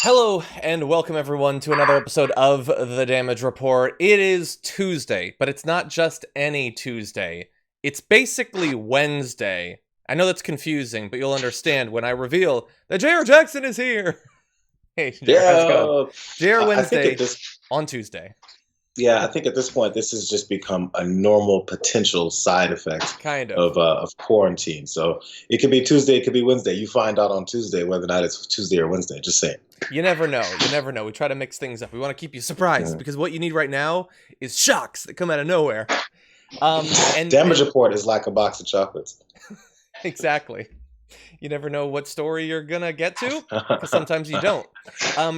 Hello and welcome everyone to another episode of The Damage Report. It is Tuesday, but it's not just any Tuesday. It's basically Wednesday. I know that's confusing, but you'll understand when I reveal that J.R. Jackson is here. Hey, J.R., how's it going? Yeah, J.R. I think Wednesday at this, on Tuesday. yeah, I think at this point, this has just become a normal potential side effect Kind of. of quarantine. So it could be Tuesday, it could be Wednesday. You find out on Tuesday whether or not it's Tuesday or Wednesday. Just saying. You never know. You never know. We try to mix things up. We want to keep you surprised Mhm. because what you need right now is shocks that come out of nowhere. Um, and, Damage and report is like a box of chocolates. exactly. You never know what story you're gonna get to, because sometimes you don't.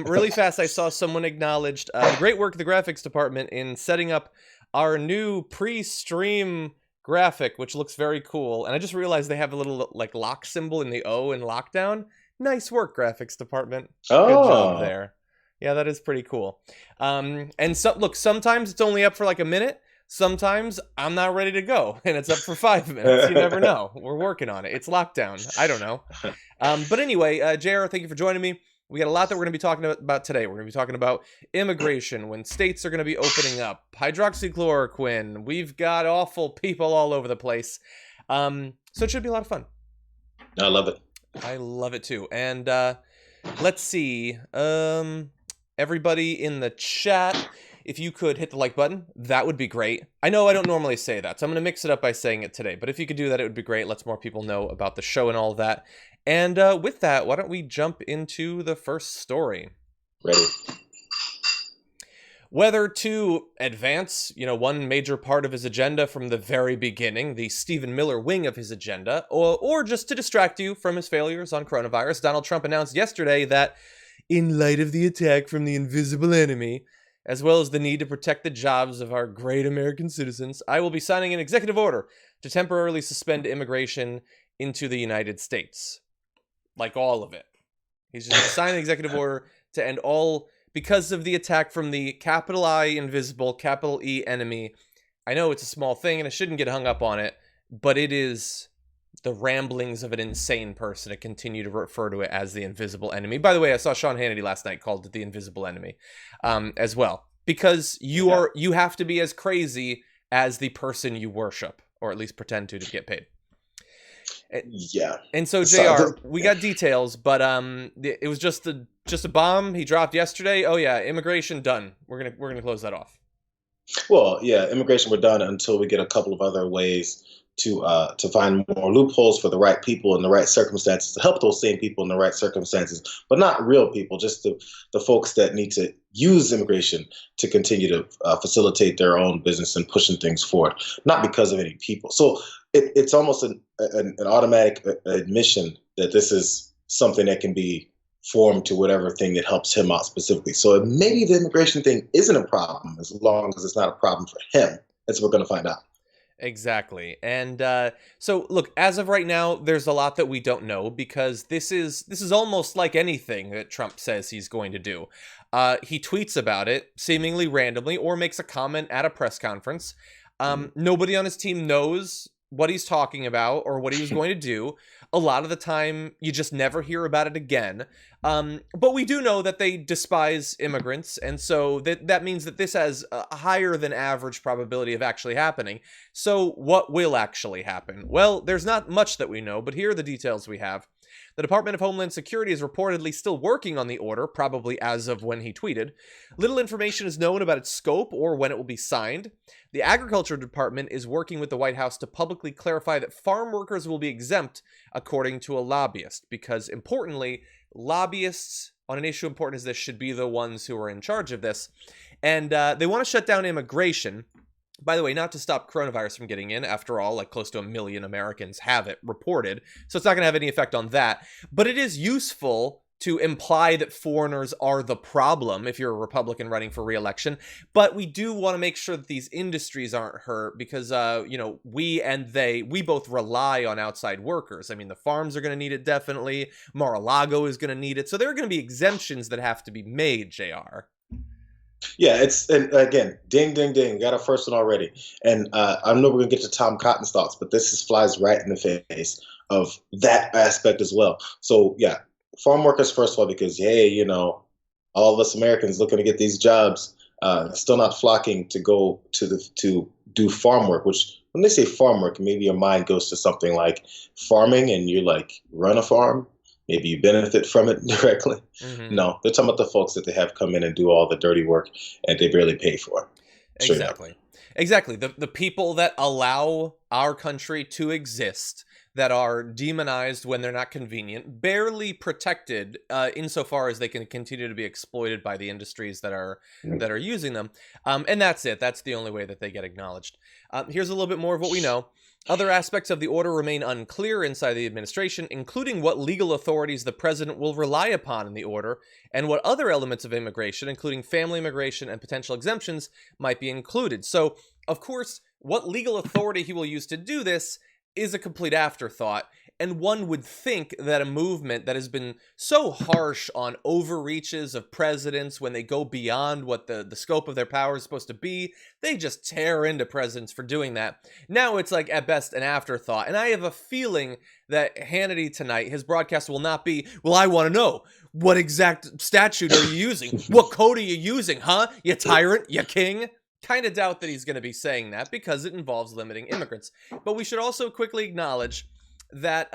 Really fast, I saw someone acknowledged the great work of the graphics department in setting up our new pre-stream graphic, which looks very cool. And I just realized they have a little like lock symbol in the O in lockdown. Nice work, graphics department. Good job Oh, there. Yeah, that is pretty cool. And so, look, sometimes it's only up for like a minute. Sometimes I'm not ready to go, and it's up for 5 minutes. You never know. We're working on it. It's lockdown. I don't know. But anyway, JR, thank you for joining me. We got a lot that we're going to be talking about today. We're going to be talking about immigration, when states are going to be opening up, hydroxychloroquine. We've got awful people all over the place. So it should be a lot of fun. I love it. I love it too. And let's see. Everybody in the chat, if you could hit the like button, that would be great. I know I don't normally say that, so I'm going to mix it up by saying it today. But if you could do that, it would be great. Let's more people know about the show and all of that. And with that, why don't we jump into the first story? Ready. Whether to advance, one major part of his agenda from the very beginning, the Stephen Miller wing of his agenda, or just to distract you from his failures on coronavirus, Donald Trump announced yesterday that, in light of the attack from the invisible enemy, as well as the need to protect the jobs of our great American citizens, I will be signing an executive order to temporarily suspend immigration into the United States. Like all of it. He's just signing an executive order to end all, because of the attack from the capital I invisible, capital E enemy. I know it's a small thing and I shouldn't get hung up on it, but it is the ramblings of an insane person to continue to refer to it as the invisible enemy. By the way, I saw Sean Hannity last night called it the invisible enemy as well. Because you have to be as crazy as the person you worship, or at least pretend to get paid. Yeah. And so JR, we got details, but it was just a bomb he dropped yesterday. Oh yeah, immigration done. We're gonna close that off. Well, yeah, immigration we're done until we get a couple of other ways to find more loopholes for the right people in the right circumstances to help those same people in the right circumstances, but not real people, just the folks that need to use immigration to continue to facilitate their own business and pushing things forward, not because of any people. So it's almost an automatic admission that this is something that can be formed to whatever thing that helps him out specifically. So maybe the immigration thing isn't a problem as long as it's not a problem for him. That's what we're going to find out. Exactly. And so look, as of right now, there's a lot that we don't know, because this is almost like anything that Trump says he's going to do. He tweets about it seemingly randomly or makes a comment at a press conference. Nobody on his team knows what he's talking about or what he was going to do. A lot of the time, you just never hear about it again. But we do know that they despise immigrants, and so that means that this has a higher than average probability of actually happening. So what will actually happen? Well, there's not much that we know, but here are the details we have. The Department of Homeland Security is reportedly still working on the order, probably as of when he tweeted. Little information is known about its scope or when it will be signed. The Agriculture Department is working with the White House to publicly clarify that farm workers will be exempt, according to a lobbyist, because importantly, lobbyists on an issue important as this should be the ones who are in charge of this. And they want to shut down immigration. By the way, not to stop coronavirus from getting in. After all, like close to 1 million Americans have it reported. So it's not going to have any effect on that. But it is useful to imply that foreigners are the problem if you're a Republican running for re-election. But we do want to make sure that these industries aren't hurt because, we both rely on outside workers. I mean, the farms are going to need it definitely. Mar-a-Lago is going to need it. So there are going to be exemptions that have to be made, JR. Yeah, and again, ding, ding, ding. Got a first one already. And I know we're going to get to Tom Cotton's thoughts, but flies right in the face of that aspect as well. So, yeah, farm workers, first of all, because, hey, all of us Americans looking to get these jobs, still not flocking to go to do farm work. Which when they say farm work, maybe your mind goes to something like farming, and you like run a farm. Maybe you benefit from it directly. Hmm. No, they're talking about the folks that they have come in and do all the dirty work, and they barely pay for. Straight up. Exactly. Exactly. The people that allow our country to exist, that are demonized when they're not convenient, barely protected insofar as they can continue to be exploited by the industries that are using them. And that's it. That's the only way that they get acknowledged. Here's a little bit more of what we know. Other aspects of the order remain unclear inside the administration, including what legal authorities the president will rely upon in the order, and what other elements of immigration, including family immigration and potential exemptions, might be included. So, of course, what legal authority he will use to do this is a complete afterthought. And one would think that a movement that has been so harsh on overreaches of presidents when they go beyond what the scope of their power is supposed to be, they just tear into presidents for doing that. Now it's like, at best, an afterthought. And I have a feeling that Hannity tonight, his broadcast will not be, well, I want to know, what exact statute are you using? What code are you using, huh? You tyrant, you king? Kind of doubt that he's going to be saying that because it involves limiting immigrants. But we should also quickly acknowledge that,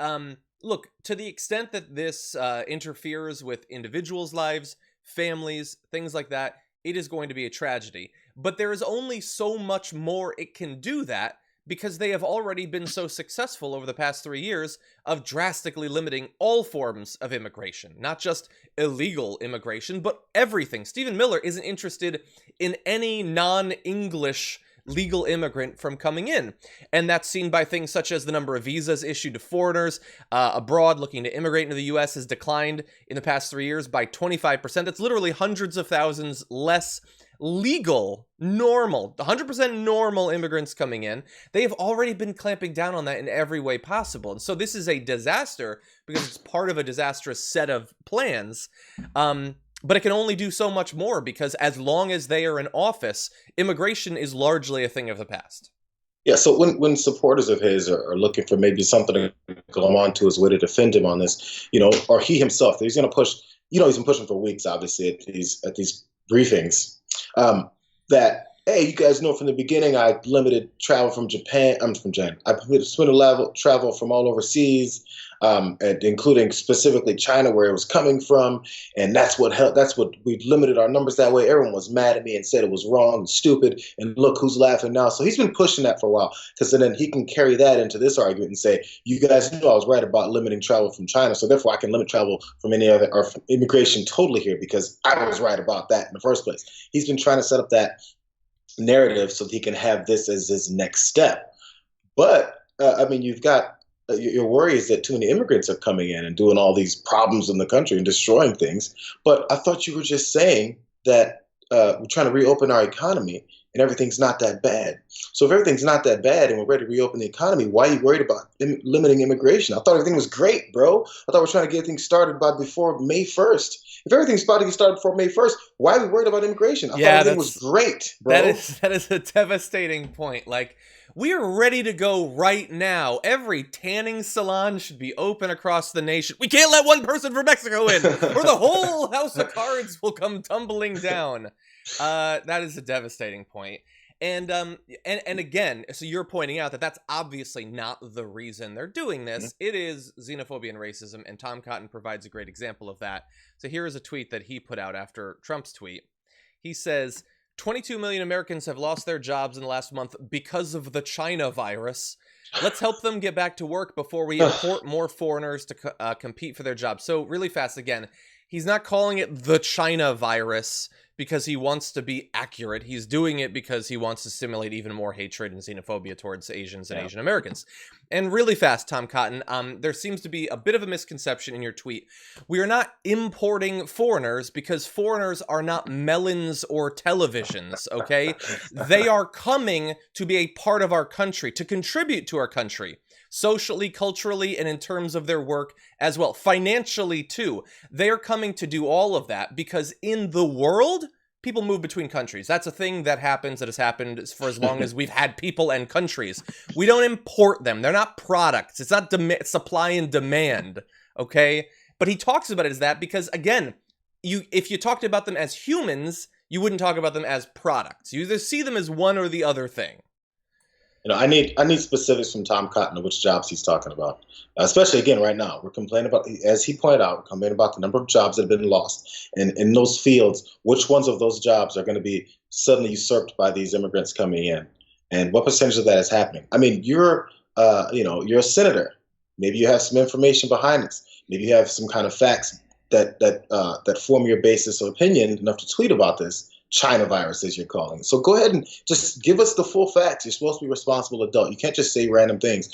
look, to the extent that this interferes with individuals' lives, families, things like that, it is going to be a tragedy. But there is only so much more it can do that because they have already been so successful over the past 3 years of drastically limiting all forms of immigration, not just illegal immigration, but everything. Stephen Miller isn't interested in any non-English legal immigrant from coming in. And that's seen by things such as the number of visas issued to foreigners abroad looking to immigrate into the U.S. has declined in the past 3 years by 25%. That's literally hundreds of thousands less legal, normal, 100% normal immigrants coming in. They have already been clamping down on that in every way possible. And so this is a disaster because it's part of a disastrous set of plans. But it can only do so much more because as long as they are in office, immigration is largely a thing of the past. Yeah, so when supporters of his are looking for maybe something to go on to his way to defend him on this, or he himself, he's going to push, he's been pushing for weeks, obviously, at these briefings, that, hey, you guys know from the beginning I limited travel from Japan. I'm from Japan. I limited travel from all overseas, and including specifically China, where it was coming from, and that's what we limited our numbers that way. Everyone was mad at me and said it was wrong and stupid, and look who's laughing now. So he's been pushing that for a while, because then he can carry that into this argument and say, you guys knew I was right about limiting travel from China, so therefore I can limit travel from any other, or immigration totally here, because I was right about that in the first place. He's been trying to set up that narrative so that he can have this as his next step. But you've got your worry is that too many immigrants are coming in and doing all these problems in the country and destroying things. But I thought you were just saying that we're trying to reopen our economy and everything's not that bad. So if everything's not that bad and we're ready to reopen the economy, why are you worried about limiting immigration? I thought everything was great, bro. I thought we're trying to get things started by before May 1st. If everything's about to get started before May 1st, why are we worried about immigration? I thought everything was great, bro. That is a devastating point. Like, we are ready to go right now. Every tanning salon should be open across the nation. We can't let one person from Mexico in, or the whole house of cards will come tumbling down. That is a devastating point. And again, so you're pointing out that that's obviously not the reason they're doing this. Mm-hmm. It is xenophobia and racism, and Tom Cotton provides a great example of that. So here is a tweet that he put out after Trump's tweet. He says, 22 million Americans have lost their jobs in the last month because of the China virus. Let's help them get back to work before we import more foreigners to compete for their jobs. So really fast, again, he's not calling it the China virus because he wants to be accurate. He's doing it because he wants to stimulate even more hatred and xenophobia towards Asians and Asian Americans. And really fast, Tom Cotton, there seems to be a bit of a misconception in your tweet. We are not importing foreigners because foreigners are not melons or televisions, okay? They are coming to be a part of our country, to contribute to our country. Socially, culturally, and in terms of their work as well. Financially, too. They are coming to do all of that because in the world, people move between countries. That's a thing that happens, that has happened for as long as we've had people and countries. We don't import them. They're not products. It's not supply and demand, okay? But he talks about it as that because, again, if you talked about them as humans, you wouldn't talk about them as products. You either see them as one or the other thing. I need specifics from Tom Cotton of which jobs he's talking about. Especially again right now, we're complaining about, as he pointed out, we're complaining about the number of jobs that have been lost, and in those fields, which ones of those jobs are going to be suddenly usurped by these immigrants coming in, and what percentage of that is happening? I mean, you're a senator. Maybe you have some information behind this. Maybe you have some kind of facts that form your basis of opinion enough to tweet about this China virus, as you're calling it. So go ahead and just give us the full facts. You're supposed to be a responsible adult. You can't just say random things.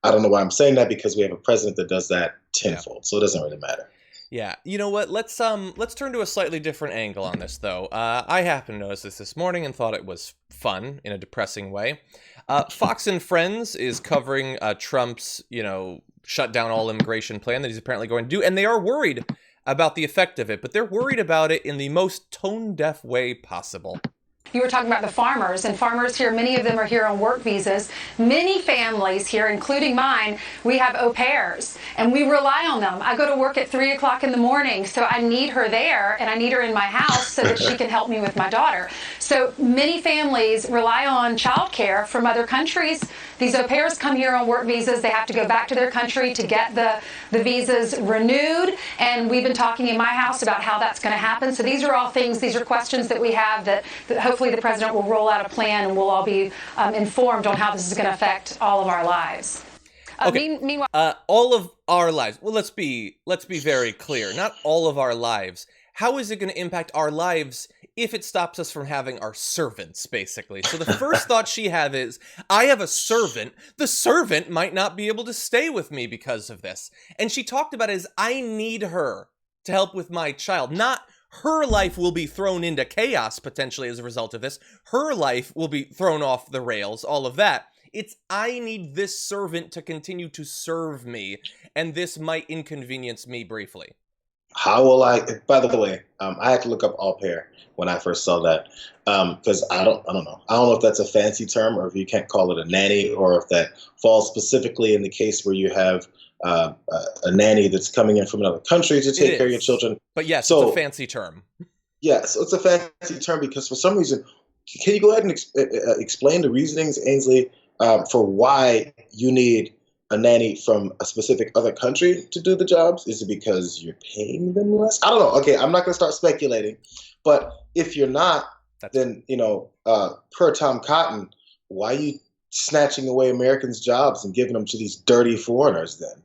I don't know why I'm saying that, because we have a president that does that tenfold. So it doesn't really matter. Yeah, you know what? Let's turn to a slightly different angle on this, though. I happened to notice this morning and thought it was fun in a depressing way. Fox and Friends is covering Trump's, shut down all immigration plan that he's apparently going to do, and they are worried about the effect of it, but they're worried about it in the most tone-deaf way possible. You were talking about the farmers, and farmers here, many of them are here on work visas. Many families here, including mine, we have au pairs, and we rely on them. I go to work at 3 o'clock in the morning, so I need her there, and I need her in my house so that she can help me with my daughter. So many families rely on childcare from other countries. These au pairs come here on work visas. They have to go back to their country to get the visas renewed, and we've been talking in my house about how that's going to happen. So these are all things, these are questions that we have that hopefully the president will roll out a plan, and we'll all be informed on how this is going to affect all of our lives. Okay. Meanwhile, all of our lives. Well, let's be very clear. Not all of our lives. How is it going to impact our lives if it stops us from having our servants, basically? So the first thought she had is, I have a servant. The servant might not be able to stay with me because of this. And she talked about it as, I need her to help with my child. Not her life will be thrown into chaos potentially as a result of this. Her life will be thrown off the rails, all of that. It's, I need this servant to continue to serve me, and this might inconvenience me briefly. How will I? By the way, I had to look up au pair when I first saw that, because I don't know. I don't know if that's a fancy term, or if you can't call it a nanny, or if that falls specifically in the case where you have a nanny that's coming in from another country to take care of your children. But yes, it's a fancy term. Yeah, so it's a fancy term because for some reason, can you go ahead and explain the reasonings, Ainsley, for why you need a nanny from a specific other country to do the jobs? Is it because you're paying them less? I don't know. Okay, I'm not going to start speculating. But if you're not, then, per Tom Cotton, why are you snatching away Americans' jobs and giving them to these dirty foreigners then?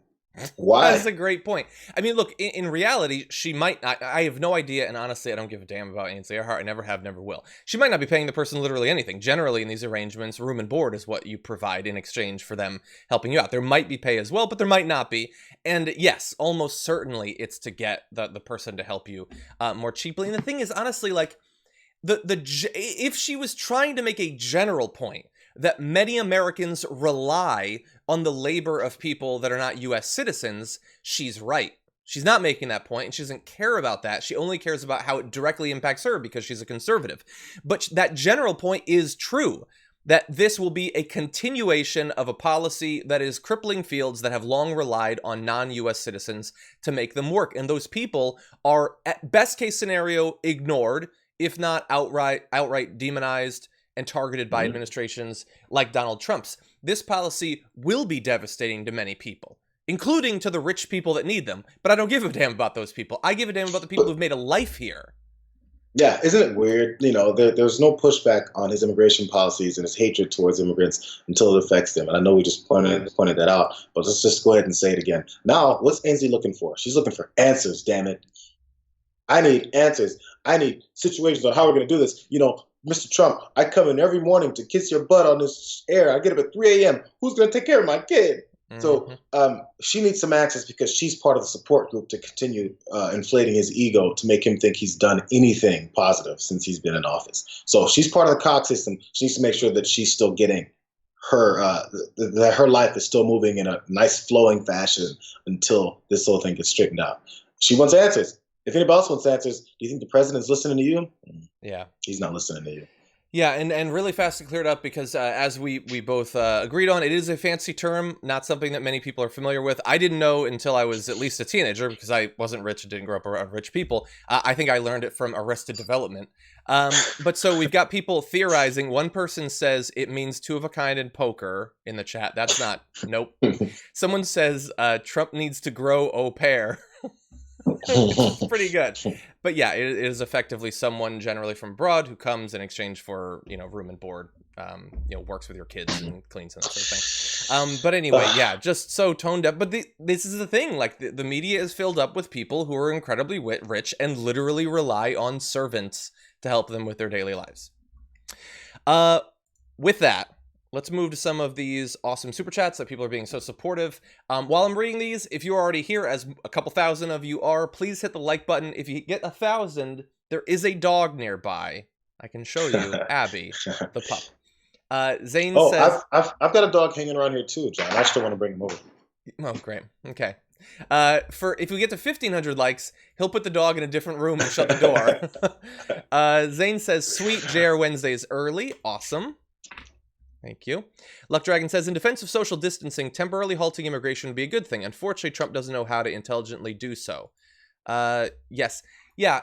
Why? That's a great point. I mean, look, in reality, she might not. I have no idea, and honestly, I don't give a damn about Ainsley Earhart. I never have, never will. She might not be paying the person literally anything. Generally, in these arrangements, room and board is what you provide in exchange for them helping you out. There might be pay as well, but there might not be. And yes, almost certainly it's to get the person to help you more cheaply. And the thing is, honestly, like, if she was trying to make a general point that many Americans rely on the labor of people that are not U.S. citizens, she's right. She's not making that point, and she doesn't care about that. She only cares about how it directly impacts her because she's a conservative. But that general point is true, that this will be a continuation of a policy that is crippling fields that have long relied on non-U.S. citizens to make them work. And those people are, at best case scenario, ignored, if not outright demonized and targeted by administrations like Donald Trump's. This policy will be devastating to many people, including to the rich people that need them. But I don't give a damn about those people. I give a damn about the people who've made a life here. Yeah, isn't it weird? There's no pushback on his immigration policies and his hatred towards immigrants until it affects them. And I know we just pointed that out, but let's just go ahead and say it again. Now, what's Ainsley looking for? She's looking for answers, damn it. I need answers. I need situations on how we're going to do this. Mr. Trump, I come in every morning to kiss your butt on this air. I get up at 3 a.m. Who's going to take care of my kid? Mm-hmm. So she needs some answers because she's part of the support group to continue inflating his ego to make him think he's done anything positive since he's been in office. So she's part of the Cox system. She needs to make sure that she's still getting her that her life is still moving in a nice flowing fashion until this whole thing gets straightened out. She wants answers. If anybody else wants answers, do you think the president's listening to you? Yeah. He's not listening to you. Yeah, and really fast to clear it up because as we both agreed on, it is a fancy term, not something that many people are familiar with. I didn't know until I was at least a teenager because I wasn't rich and didn't grow up around rich people. I think I learned it from Arrested Development. But so we've got people theorizing. One person says it means two of a kind in poker in the chat. That's not, nope. Someone says Trump needs to grow au pair. It's pretty good. But yeah, it is effectively someone generally from abroad who comes in exchange for, room and board, works with your kids and cleans and that sort of thing. But anyway, yeah, just so toned up. But this is the thing, like the media is filled up with people who are incredibly rich and literally rely on servants to help them with their daily lives. With that, let's move to some of these awesome super chats that people are being so supportive. While I'm reading these, if you're already here, as a couple thousand of you are, please hit the like button. If you get 1,000, there is a dog nearby. I can show you Abby, the pup. Zane says, I've got a dog hanging around here too, John. I still want to bring him over. Oh, great. Okay. If we get to 1,500 likes, he'll put the dog in a different room and shut the door. Zane says, sweet, JR Wednesdays early. Awesome. Thank you. Luck Dragon says, in defense of social distancing, temporarily halting immigration would be a good thing. Unfortunately, Trump doesn't know how to intelligently do so. Yes. Yeah.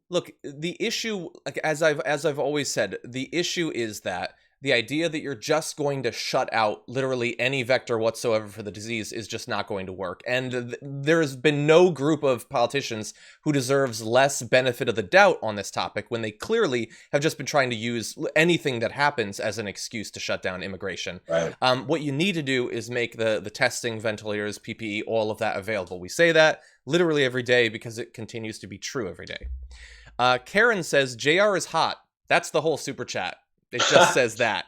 Look, the issue, like as I've always said, the issue is that the idea that you're just going to shut out literally any vector whatsoever for the disease is just not going to work. And there's been no group of politicians who deserves less benefit of the doubt on this topic when they clearly have just been trying to use anything that happens as an excuse to shut down immigration. Right. What you need to do is make the testing, ventilators, PPE, all of that available. We say that literally every day because it continues to be true every day. Karen says, JR is hot. That's the whole super chat. It just says that.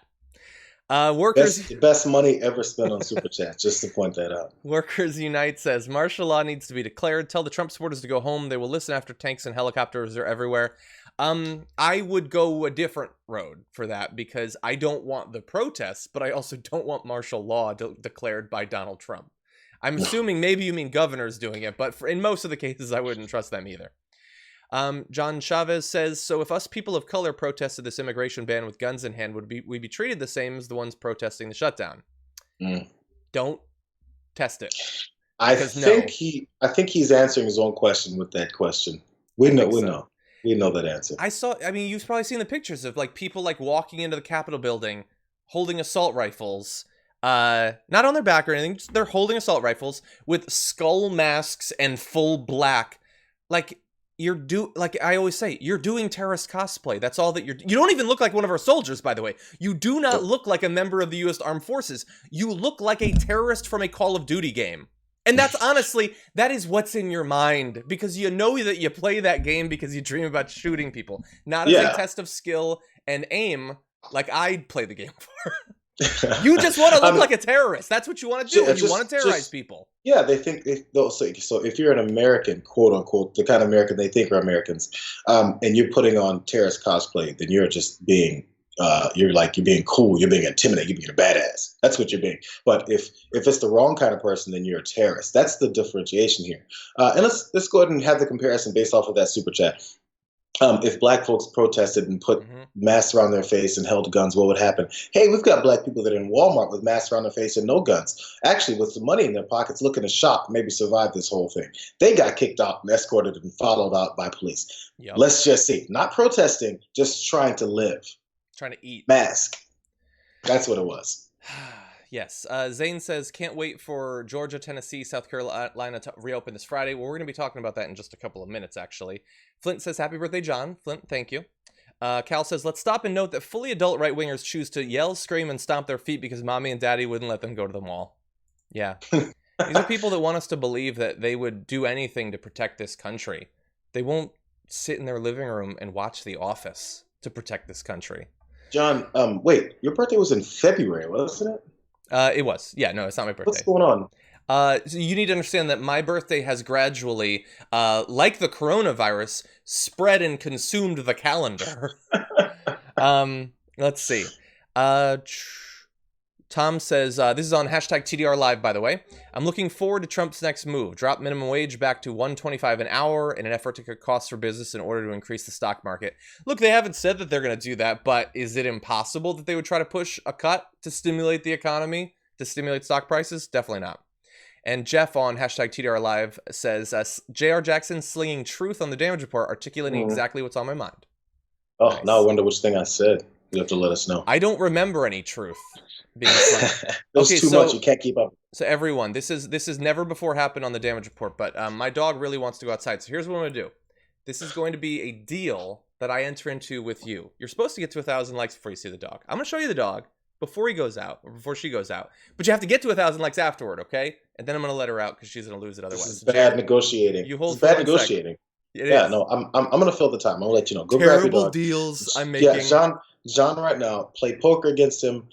Workers best money ever spent on super chat, just to point that out. Workers Unite says martial law needs to be declared. Tell the Trump supporters to go home. They will listen after tanks and helicopters are everywhere. I would go a different road for that because I don't want the protests, but I also don't want martial law declared by Donald Trump. I'm assuming maybe you mean governors doing it, but in most of the cases, I wouldn't trust them either. John Chavez says, so if us people of color protested this immigration ban with guns in hand, would we be treated the same as the ones protesting the shutdown? Don't test it. I think he's answering his own question with that question. We know that answer. You've probably seen the pictures of like people like walking into the Capitol building holding assault rifles. Not on their back or anything, just they're holding assault rifles with skull masks and full black. Like I always say, you're doing terrorist cosplay. That's all that you don't even look like one of our soldiers, by the way. You do not look like a member of the U.S. Armed Forces. You look like a terrorist from a Call of Duty game. And that's honestly, that is what's in your mind. Because you know that you play that game because you dream about shooting people. Not as a test of skill and aim like I'd play the game for. You just want to look like a terrorist. That's what you want to do. You want to terrorize people. Yeah, they think so. If you're an American, quote unquote, the kind of American they think are Americans, and you're putting on terrorist cosplay, then you're just being you're being cool. You're being intimidating. You're being a badass. That's what you're being. But if it's the wrong kind of person, then you're a terrorist. That's the differentiation here. And let's go ahead and have the comparison based off of that super chat. If black folks protested and put masks around their face and held guns, what would happen? Hey, we've got black people that are in Walmart with masks around their face and no guns. Actually, with some money in their pockets, looking to shop, maybe survive this whole thing. They got kicked out and escorted and followed out by police. Yep. Let's just see. Not protesting, just trying to live. Trying to eat. Mask. That's what it was. Yes. Zane says, can't wait for Georgia, Tennessee, South Carolina to reopen this Friday. Well, we're going to be talking about that in just a couple of minutes, actually. Flint says, happy birthday, John. Flint, thank you. Cal says, let's stop and note that fully adult right-wingers choose to yell, scream, and stomp their feet because mommy and daddy wouldn't let them go to the mall. Yeah. These are people that want us to believe that they would do anything to protect this country. They won't sit in their living room and watch The Office to protect this country. John, wait, your birthday was in February, wasn't it? It was. Yeah, no, it's not my birthday. What's going on? So you need to understand that my birthday has gradually, like the coronavirus, spread and consumed the calendar. Let's see. Tom says, this is on hashtag TDR Live, by the way. I'm looking forward to Trump's next move. Drop minimum wage back to $125 an hour in an effort to cut costs for business in order to increase the stock market. Look, they haven't said that they're going to do that, but is it impossible that they would try to push a cut to stimulate the economy, to stimulate stock prices? Definitely not. And Jeff on hashtag TDR Live says, J.R. Jackson slinging truth on the damage report, articulating exactly what's on my mind. Oh, Nice. now I wonder which thing I said. You have to let us know. I don't remember any truth being slung. There's too much. You can't keep up. So everyone, this has never before happened on the damage report, but my dog really wants to go outside. So here's what I'm going to do. This is going to be a deal that I enter into with you. You're supposed to get to 1,000 likes before you see the dog. I'm going to show you the dog before he goes out, or before she goes out. But you have to get to 1,000 likes afterward, okay? And then I'm going to let her out because she's going to lose it otherwise. This is bad negotiating. You hold it's bad negotiating. Yeah, is. no, I'm going to fill the time. I'm going to let you know. Go grab your dog. Deals I'm making. Yeah, John right now, play poker against him.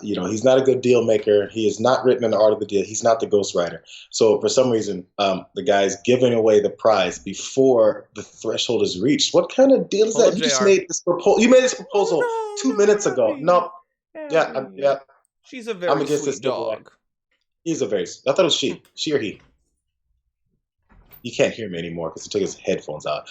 He's not a good deal maker. He is not written in the art of the deal. He's not the ghostwriter. So for some reason, the guy's giving away the prize before the threshold is reached. What kind of deal is that? You just made this proposal. You made this proposal 2 minutes ago. No. Yeah. She's a very sweet dog. He's a very. I thought it was she. She or he. You can't hear me anymore because he took his headphones out.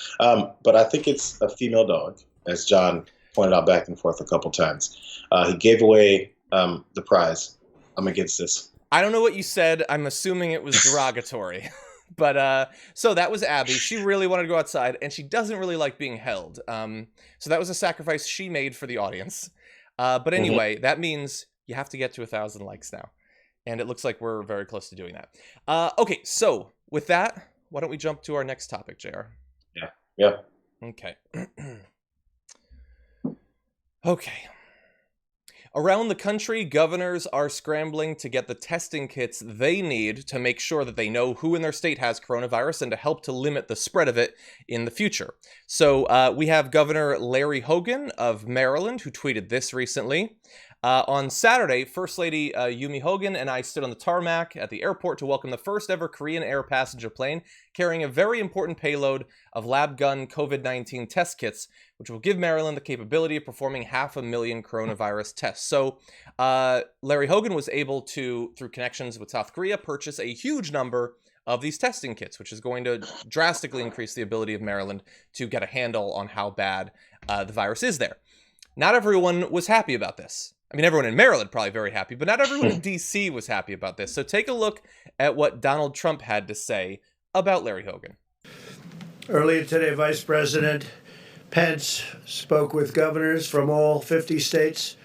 But I think it's a female dog, as John pointed out back and forth a couple times. He gave away the prize. I'm against this. I don't know what you said. I'm assuming it was derogatory. But so that was Abby. She really wanted to go outside, and she doesn't really like being held. So that was a sacrifice she made for the audience. But anyway, that means you have to get to 1,000 likes now. And it looks like we're very close to doing that. Okay, so with that, why don't we jump to our next topic, JR? Yeah. Okay. Okay. Around the country, governors are scrambling to get the testing kits they need to make sure that they know who in their state has coronavirus and to help to limit the spread of it in the future. So we have Governor Larry Hogan of Maryland, who tweeted this recently. On Saturday, First Lady Yumi Hogan and I stood on the tarmac at the airport to welcome the first ever Korean Air passenger plane carrying a very important payload of lab-gun COVID-19 test kits, which will give Maryland the capability of performing 500,000 coronavirus tests. So Larry Hogan was able to, through connections with South Korea, purchase a huge number of these testing kits, which is going to drastically increase the ability of Maryland to get a handle on how bad the virus is there. Not everyone was happy about this. I mean, everyone in Maryland probably very happy, but not everyone in D.C. was happy about this. So take a look at what Donald Trump had to say about Larry Hogan. Earlier today, Vice President Pence spoke with governors from all 50 states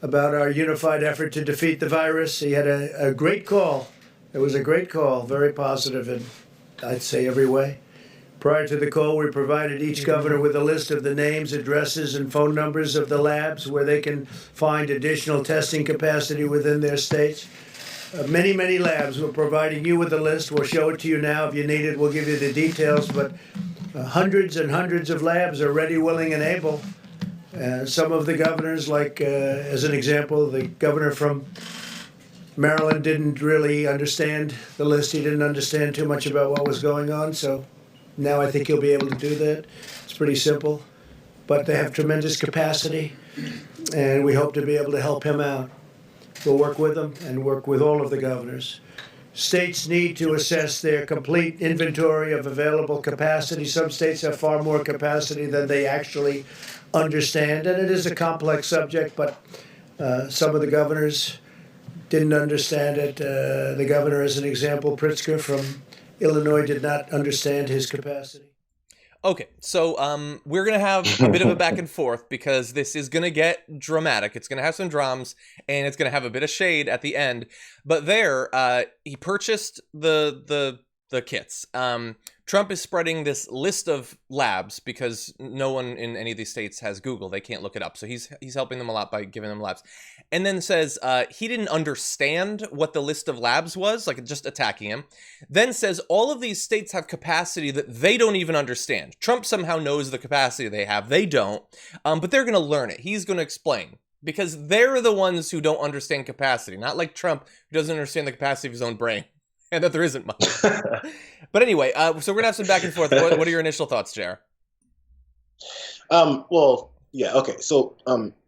about our unified effort to defeat the virus. He had a great call. It was a great call, very positive in, I'd say, every way. Prior to the call, we provided each governor with a list of the names, addresses, and phone numbers of the labs where they can find additional testing capacity within their states. Many, many labs. We're providing you with a list. We'll show it to you now if you need it. We'll give you the details. But hundreds and hundreds of labs are ready, willing, and able. Some of the governors, like as an example, the governor from Maryland didn't really understand the list. He didn't understand too much about what was going on. So now I think he'll be able to do that. It's pretty simple. But they have tremendous capacity, and we hope to be able to help him out. We'll work with them and work with all of the governors. States need to assess their complete inventory of available capacity. Some states have far more capacity than they actually understand, and it is a complex subject, but some of the governors didn't understand it. The governor, as an example, Pritzker from Illinois, did not understand his capacity. Okay, so we're going to have a bit of a back and forth because this is going to get dramatic. It's going to have some drums, and it's going to have a bit of shade at the end. But there, he purchased the kits. Trump is spreading this list of labs because no one in any of these states has Google. They can't look it up. So he's helping them a lot by giving them labs. And then says he didn't understand what the list of labs was, like just attacking him. Then says all of these states have capacity that they don't even understand. Trump somehow knows the capacity they have. They don't. But they're going to learn it. He's going to explain. Because they're the ones who don't understand capacity. Not like Trump, who doesn't understand the capacity of his own brain. And that there isn't much. But anyway, so we're going to have some back and forth. What are your initial thoughts, JR? Well, yeah, okay. So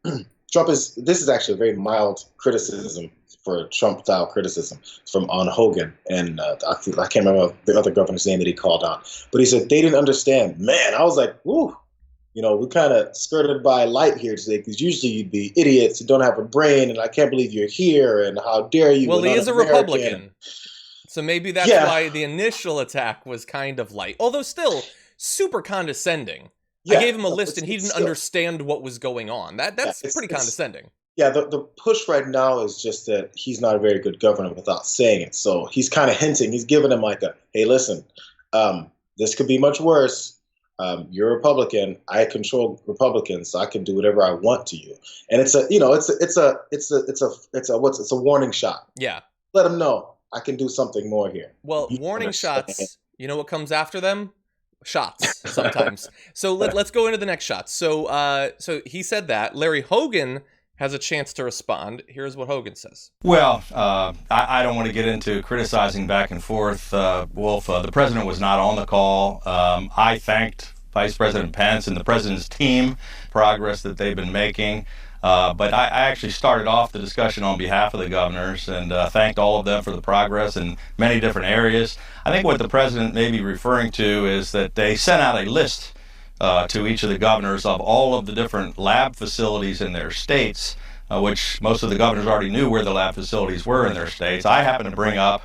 this is actually a very mild criticism for Trump style criticism from on Hogan, and I can't remember the other governor's name that he called out, but he said they didn't understand. Man, I was like, whoo. We kind of skirted by light here today, because usually you'd be idiots who don't have a brain, and I can't believe you're here, and how dare you? Well, he is a Republican, so maybe that's why the initial attack was kind of light, although still super condescending. I gave him a list, and he didn't understand what was going on. That's pretty condescending. Yeah, the push right now is just that he's not a very good governor without saying it. So he's kind of hinting. He's giving him like hey, listen, this could be much worse. You're a Republican. I control Republicans, so I can do whatever I want to you. And it's a warning shot. Yeah. Let them know I can do something more here. Well, warning shots. You know what comes after them? Shots sometimes. So let's go into the next shot. So he said that Larry Hogan has a chance to respond. Here's what Hogan says. Well, I don't want to get into criticizing back and forth, Wolf. The president was not on the call. I thanked Vice President Pence and the president's team, progress that they've been making. But I actually started off the discussion on behalf of the governors and thanked all of them for the progress in many different areas. I think what the president may be referring to is that they sent out a list to each of the governors of all of the different lab facilities in their states, which most of the governors already knew where the lab facilities were in their states. I happened to bring up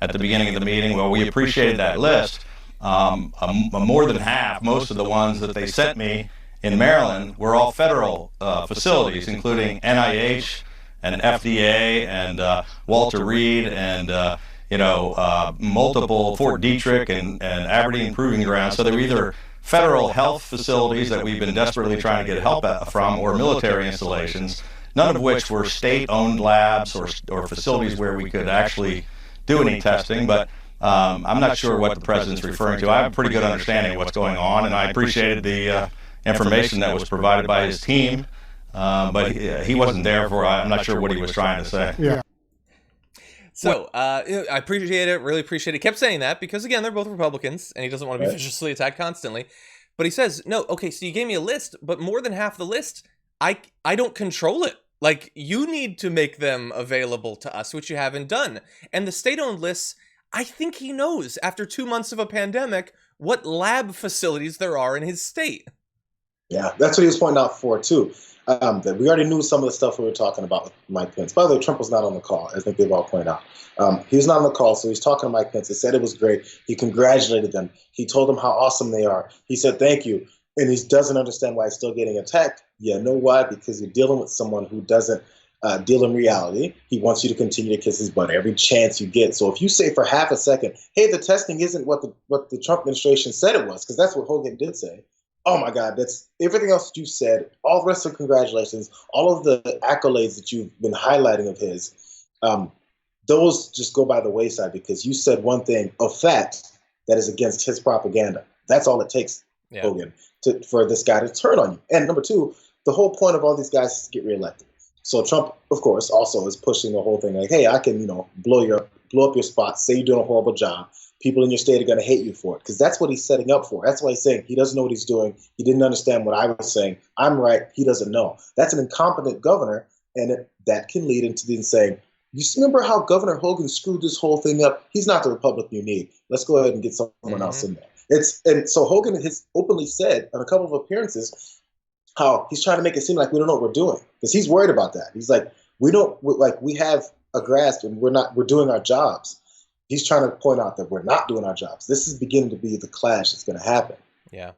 at the beginning of the meeting, well, we appreciated that list. More than half, most of the ones that they sent me in Maryland were all federal facilities, including NIH and FDA and Walter Reed and multiple Fort Detrick and Aberdeen Proving Ground. So they were either federal health facilities that we've been desperately trying to get help from, or military installations, none of which were state-owned labs or facilities where we could actually do any testing. But I'm not sure what the president's referring to. I have a pretty good understanding of what's going on, and I appreciated the information that was provided by his team, but he wasn't there for, I'm not sure what he was trying to say. Yeah. So I appreciate it, really appreciate it. He kept saying that because, again, they're both Republicans, and he doesn't want to be viciously attacked constantly. But he says, no, okay, so you gave me a list, but more than half the list, I don't control it. Like, you need to make them available to us, which you haven't done. And the state-owned lists, I think he knows, after 2 months of a pandemic, what lab facilities there are in his state. Yeah, that's what he was pointing out for, too. That we already knew some of the stuff we were talking about with Mike Pence. By the way, Trump was not on the call, I think they've all pointed out. He was not on the call, so he's talking to Mike Pence. He said it was great. He congratulated them. He told them how awesome they are. He said thank you. And he doesn't understand why he's still getting attacked. Yeah, know why? Because you're dealing with someone who doesn't deal in reality. He wants you to continue to kiss his butt every chance you get. So if you say for half a second, hey, the testing isn't what the Trump administration said it was, because that's what Hogan did say. Oh my God, that's everything else that you said, all the rest of congratulations, all of the accolades that you've been highlighting of his, those just go by the wayside because you said one thing of fact that is against his propaganda. That's all it takes, Hogan, for this guy to turn on you. And number two, the whole point of all these guys is to get reelected. So Trump, of course, also is pushing the whole thing like, hey, I can, blow up your spot, say you're doing a horrible job. People in your state are going to hate you for it, because that's what he's setting up for. That's why he's saying he doesn't know what he's doing. He didn't understand what I was saying. I'm right. He doesn't know. That's an incompetent governor, and that can lead into then saying, you remember how Governor Hogan screwed this whole thing up? He's not the Republican you need. Let's go ahead and get someone else in there. And so Hogan has openly said on a couple of appearances how he's trying to make it seem like we don't know what we're doing, because he's worried about that. He's like, we have a grasp and we're doing our jobs. He's trying to point out that we're not doing our jobs. This is beginning to be the clash that's going to happen. Yeah.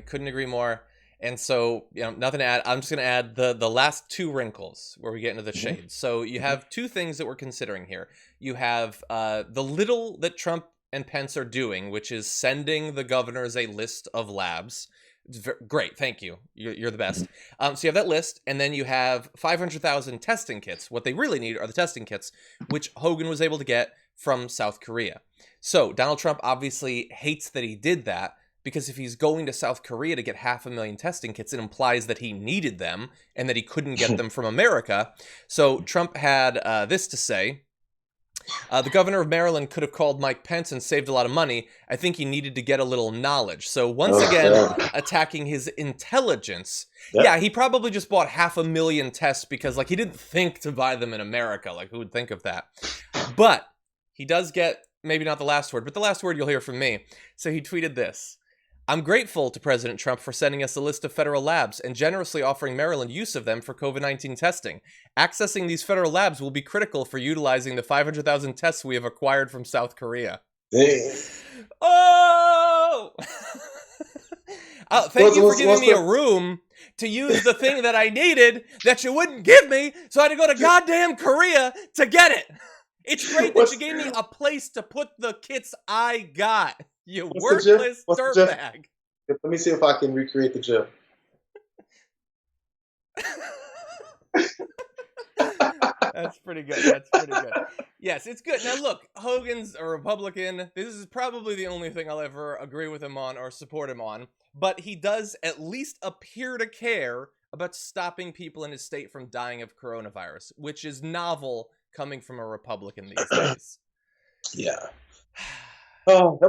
Couldn't agree more. And so, nothing to add. I'm just going to add the last two wrinkles where we get into the shades. So you have two things that we're considering here. You have the little that Trump and Pence are doing, which is sending the governors a list of labs. Great, thank you. You're the best. So you have that list, and then you have 500,000 testing kits. What they really need are the testing kits, which Hogan was able to get from South Korea. So Donald Trump obviously hates that he did that, because if he's going to South Korea to get 500,000 testing kits, it implies that he needed them and that he couldn't get them from America. So Trump had this to say. The governor of Maryland could have called Mike Pence and saved a lot of money. I think he needed to get a little knowledge. So once again, attacking his intelligence. Yeah, he probably just bought 500,000 tests because, like, he didn't think to buy them in America. Like, who would think of that? But he does get, maybe not the last word, but the last word you'll hear from me. So he tweeted this. I'm grateful to President Trump for sending us a list of federal labs and generously offering Maryland use of them for COVID-19 testing. Accessing these federal labs will be critical for utilizing the 500,000 tests we have acquired from South Korea. Hey. Oh! Thank you for giving me a room to use the thing that I needed that you wouldn't give me, so I had to go to goddamn Korea to get it. It's great that you gave me a place to put the kits I got. You worthless dirtbag. Let me see if I can recreate the GIF. That's pretty good. That's pretty good. Yes, it's good. Now look, Hogan's a Republican. This is probably the only thing I'll ever agree with him on or support him on. But he does at least appear to care about stopping people in his state from dying of coronavirus, which is novel coming from a Republican these days. Yeah. Oh,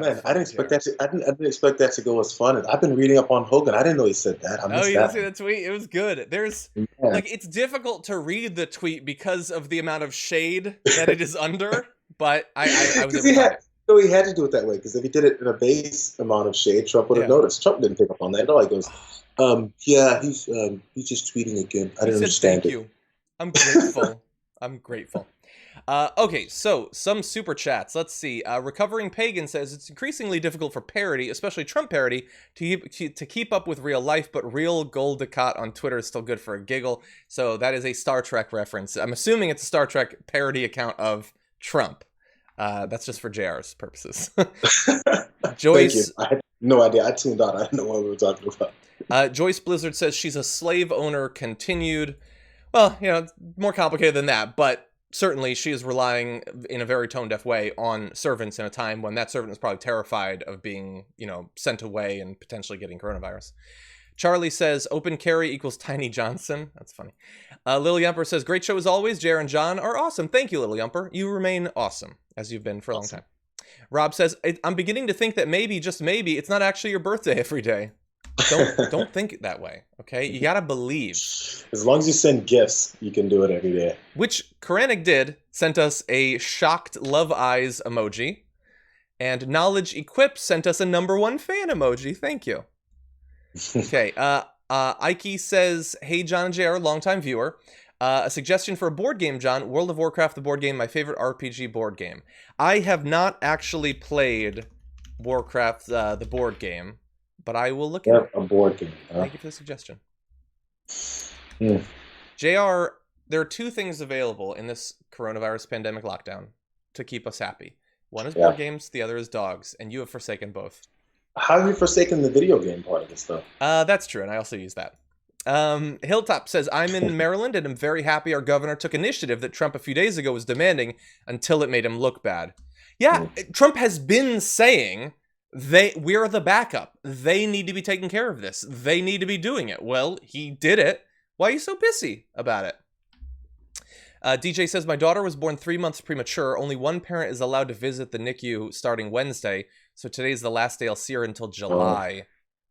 man! I didn't expect that. I didn't expect that to go as fun. I've been reading up on Hogan. I didn't know he said that. Oh, you didn't see the tweet? It was good. There's like, it's difficult to read the tweet because of the amount of shade that it is under. But I was able to he had to do it that way, because if he did it in a base amount of shade, Trump would have noticed. Trump didn't pick up on that. No, he goes, yeah, he's just tweeting again. I didn't understand thank you. I'm grateful. I'm grateful. Okay, so some super chats. Let's see. Recovering Pagan says it's increasingly difficult for parody, especially Trump parody, to keep up with real life, but real Gold Ducat on Twitter is still good for a giggle. So that is a Star Trek reference. I'm assuming it's a Star Trek parody account of Trump. That's just for JR's purposes. Joyce, I had no idea. I tuned out. I didn't know what we were talking about. Joyce Blizzard says she's a slave owner. Continued. Well, you know, it's more complicated than that, but certainly she is relying in a very tone-deaf way on servants in a time when that servant is probably terrified of being, you know, sent away and potentially getting coronavirus. Charlie says, open carry equals Tiny Johnson. That's funny. Lil Yumper says, great show as always. Jer and John are awesome. Thank you, Lil Yumper. You remain awesome, as you've been for a long time. Rob says, I'm beginning to think that maybe, just maybe, it's not actually your birthday every day. Don't think that way, okay? You gotta believe. As long as you send gifts, you can do it every day. Which Karanik did, sent us a shocked love eyes emoji, and Knowledge Equip sent us a #1 fan emoji. Thank you. Okay, Ike says, hey John and JR, longtime viewer. A suggestion for a board game, John. World of Warcraft, the board game, my favorite RPG board game. I have not actually played Warcraft, the board game, but I will look at it. A board game. Thank you for the suggestion. JR, there are two things available in this coronavirus pandemic lockdown to keep us happy. One is board games, the other is dogs, and you have forsaken both. How have you forsaken the video game part of this stuff? That's true, and I also use that. Hilltop says, I'm in Maryland and I'm very happy our governor took initiative that Trump a few days ago was demanding until it made him look bad. Yeah, Trump has been saying we're the backup. They need to be taking care of this. They need to be doing it. Well, he did it. Why are you so pissy about it? DJ says, my daughter was born 3 months premature. Only one parent is allowed to visit the NICU starting Wednesday. So today's the last day I'll see her until July.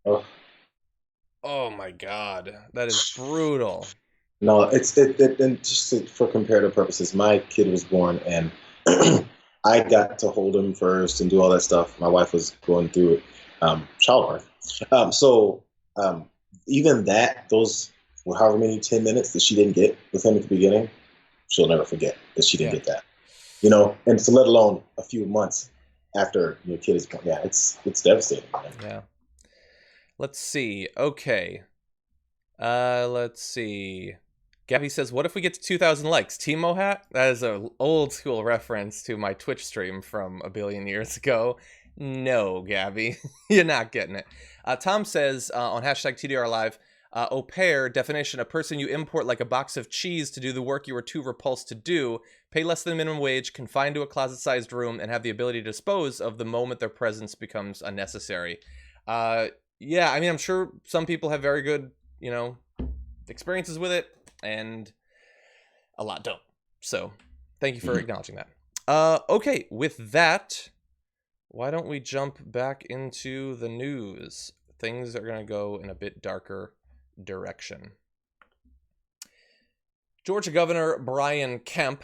Oh my God. That is brutal. No, and just for comparative purposes, my kid was born and I got to hold him first and do all that stuff. My wife was going through childbirth. So even that, those however many 10 minutes that she didn't get with him at the beginning, she'll never forget that she didn't get that. You know, and so let alone a few months after your kid is born. Yeah, it's devastating. Man. Yeah. Let's see. Okay. Let's see. Gabby says, what if we get to 2,000 likes? Timo hat? That is an old school reference to my Twitch stream from a billion years ago. No, Gabby. You're not getting it. Tom says on hashtag TDR Live, au pair, definition, a person you import like a box of cheese to do the work you were too repulsed to do, pay less than minimum wage, confined to a closet-sized room, and have the ability to dispose of the moment their presence becomes unnecessary. Yeah, I mean, I'm sure some people have very good, you know, experiences with it, and a lot don't. So, Thank you for acknowledging that. Okay, with that, why don't we jump back into the news? Things are going to go in a bit darker direction. Georgia Governor Brian Kemp,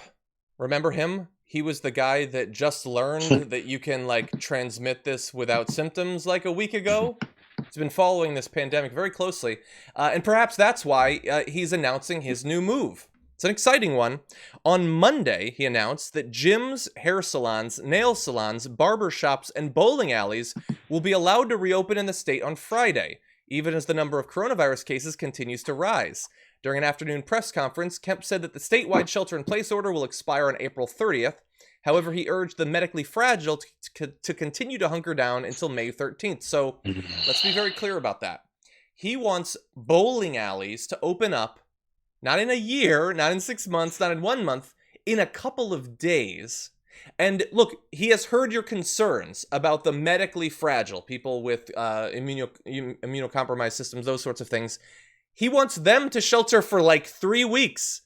remember him? He was the guy that just learned that you can transmit this without symptoms like a week ago. He's been following this pandemic very closely, and perhaps that's why he's announcing his new move. It's an exciting one. On Monday, he announced that gyms, hair salons, nail salons, barber shops, and bowling alleys will be allowed to reopen in the state on Friday, even as the number of coronavirus cases continues to rise. During an afternoon press conference, Kemp said that the statewide shelter-in-place order will expire on April 30th. However, he urged the medically fragile to continue to hunker down until May 13th. So let's be very clear about that. He wants bowling alleys to open up, not in a year, not in 6 months, not in 1 month, in a couple of days. And look, he has heard your concerns about the medically fragile, people with immunocompromised systems, those sorts of things. He wants them to shelter for 3 weeks.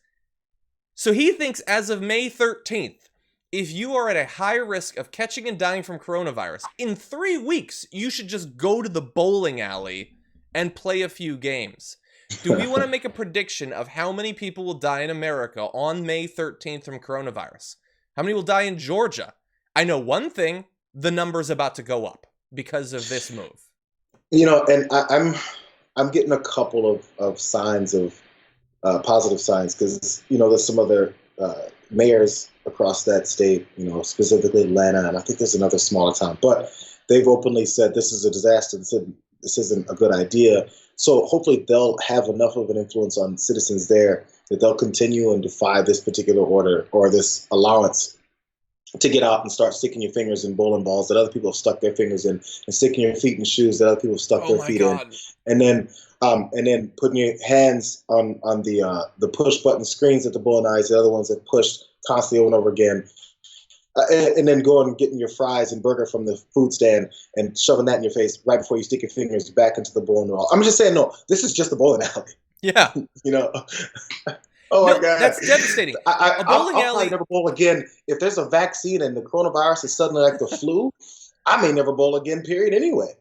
So he thinks as of May 13th, if you are at a high risk of catching and dying from coronavirus, in 3 weeks, you should just go to the bowling alley and play a few games. Do we want to make a prediction of how many people will die in America on May 13th from coronavirus? How many will die in Georgia? I know one thing, the number's about to go up because of this move. And I'm getting a couple of signs of positive signs because, there's some other mayors across that state, specifically Atlanta, and I think there's another smaller town, but they've openly said this is a disaster. This isn't a good idea. So hopefully they'll have enough of an influence on citizens there that they'll continue and defy this particular order or this allowance to get out and start sticking your fingers in bowling balls that other people have stuck their fingers in, and sticking your feet in shoes that other people have stuck their feet in, and then putting your hands on the push button screens at the bowling alleys, the other ones that push constantly over and over again. And then going and getting your fries and burger from the food stand and shoving that in your face right before you stick your fingers back into the bowling ball. I'm just saying, no, this is just a bowling alley. Yeah. Oh my God. That's devastating. I'll probably never bowl again. If there's a vaccine and the coronavirus is suddenly like the flu, I may never bowl again, period, anyway.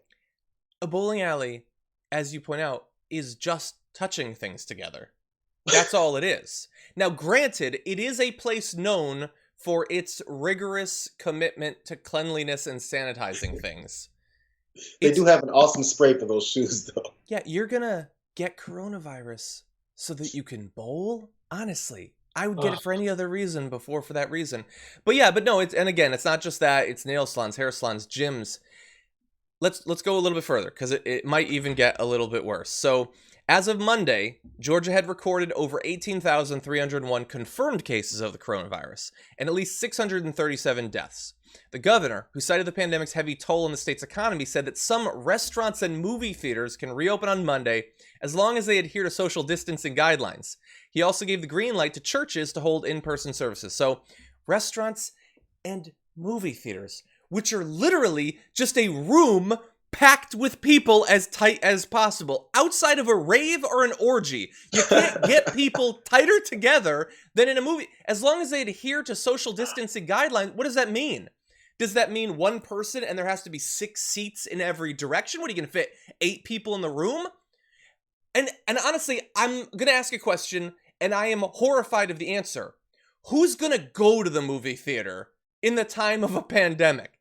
A bowling alley, as you point out, is just touching things together. That's all it is. Now, granted, it is a place known for its rigorous commitment to cleanliness and sanitizing things. They do have an awesome spray for those shoes, though. Yeah, you're gonna get coronavirus so that you can bowl? Honestly, I would get it for any other reason before for that reason. But no, it's not just that. It's nail salons, hair salons, gyms. Let's go a little bit further because it might even get a little bit worse. So, as of Monday, Georgia had recorded over 18,301 confirmed cases of the coronavirus and at least 637 deaths. The governor, who cited the pandemic's heavy toll on the state's economy, said that some restaurants and movie theaters can reopen on Monday as long as they adhere to social distancing guidelines. He also gave the green light to churches to hold in-person services. So, restaurants and movie theaters, which are literally just a room packed with people as tight as possible. Outside of a rave or an orgy, you can't get people tighter together than in a movie. As long as they adhere to social distancing guidelines, what does that mean? Does that mean one person and there has to be 6 seats in every direction? What are you going to fit 8 people in the room? And honestly, I'm going to ask a question and I am horrified of the answer. Who's going to go to the movie theater in the time of a pandemic?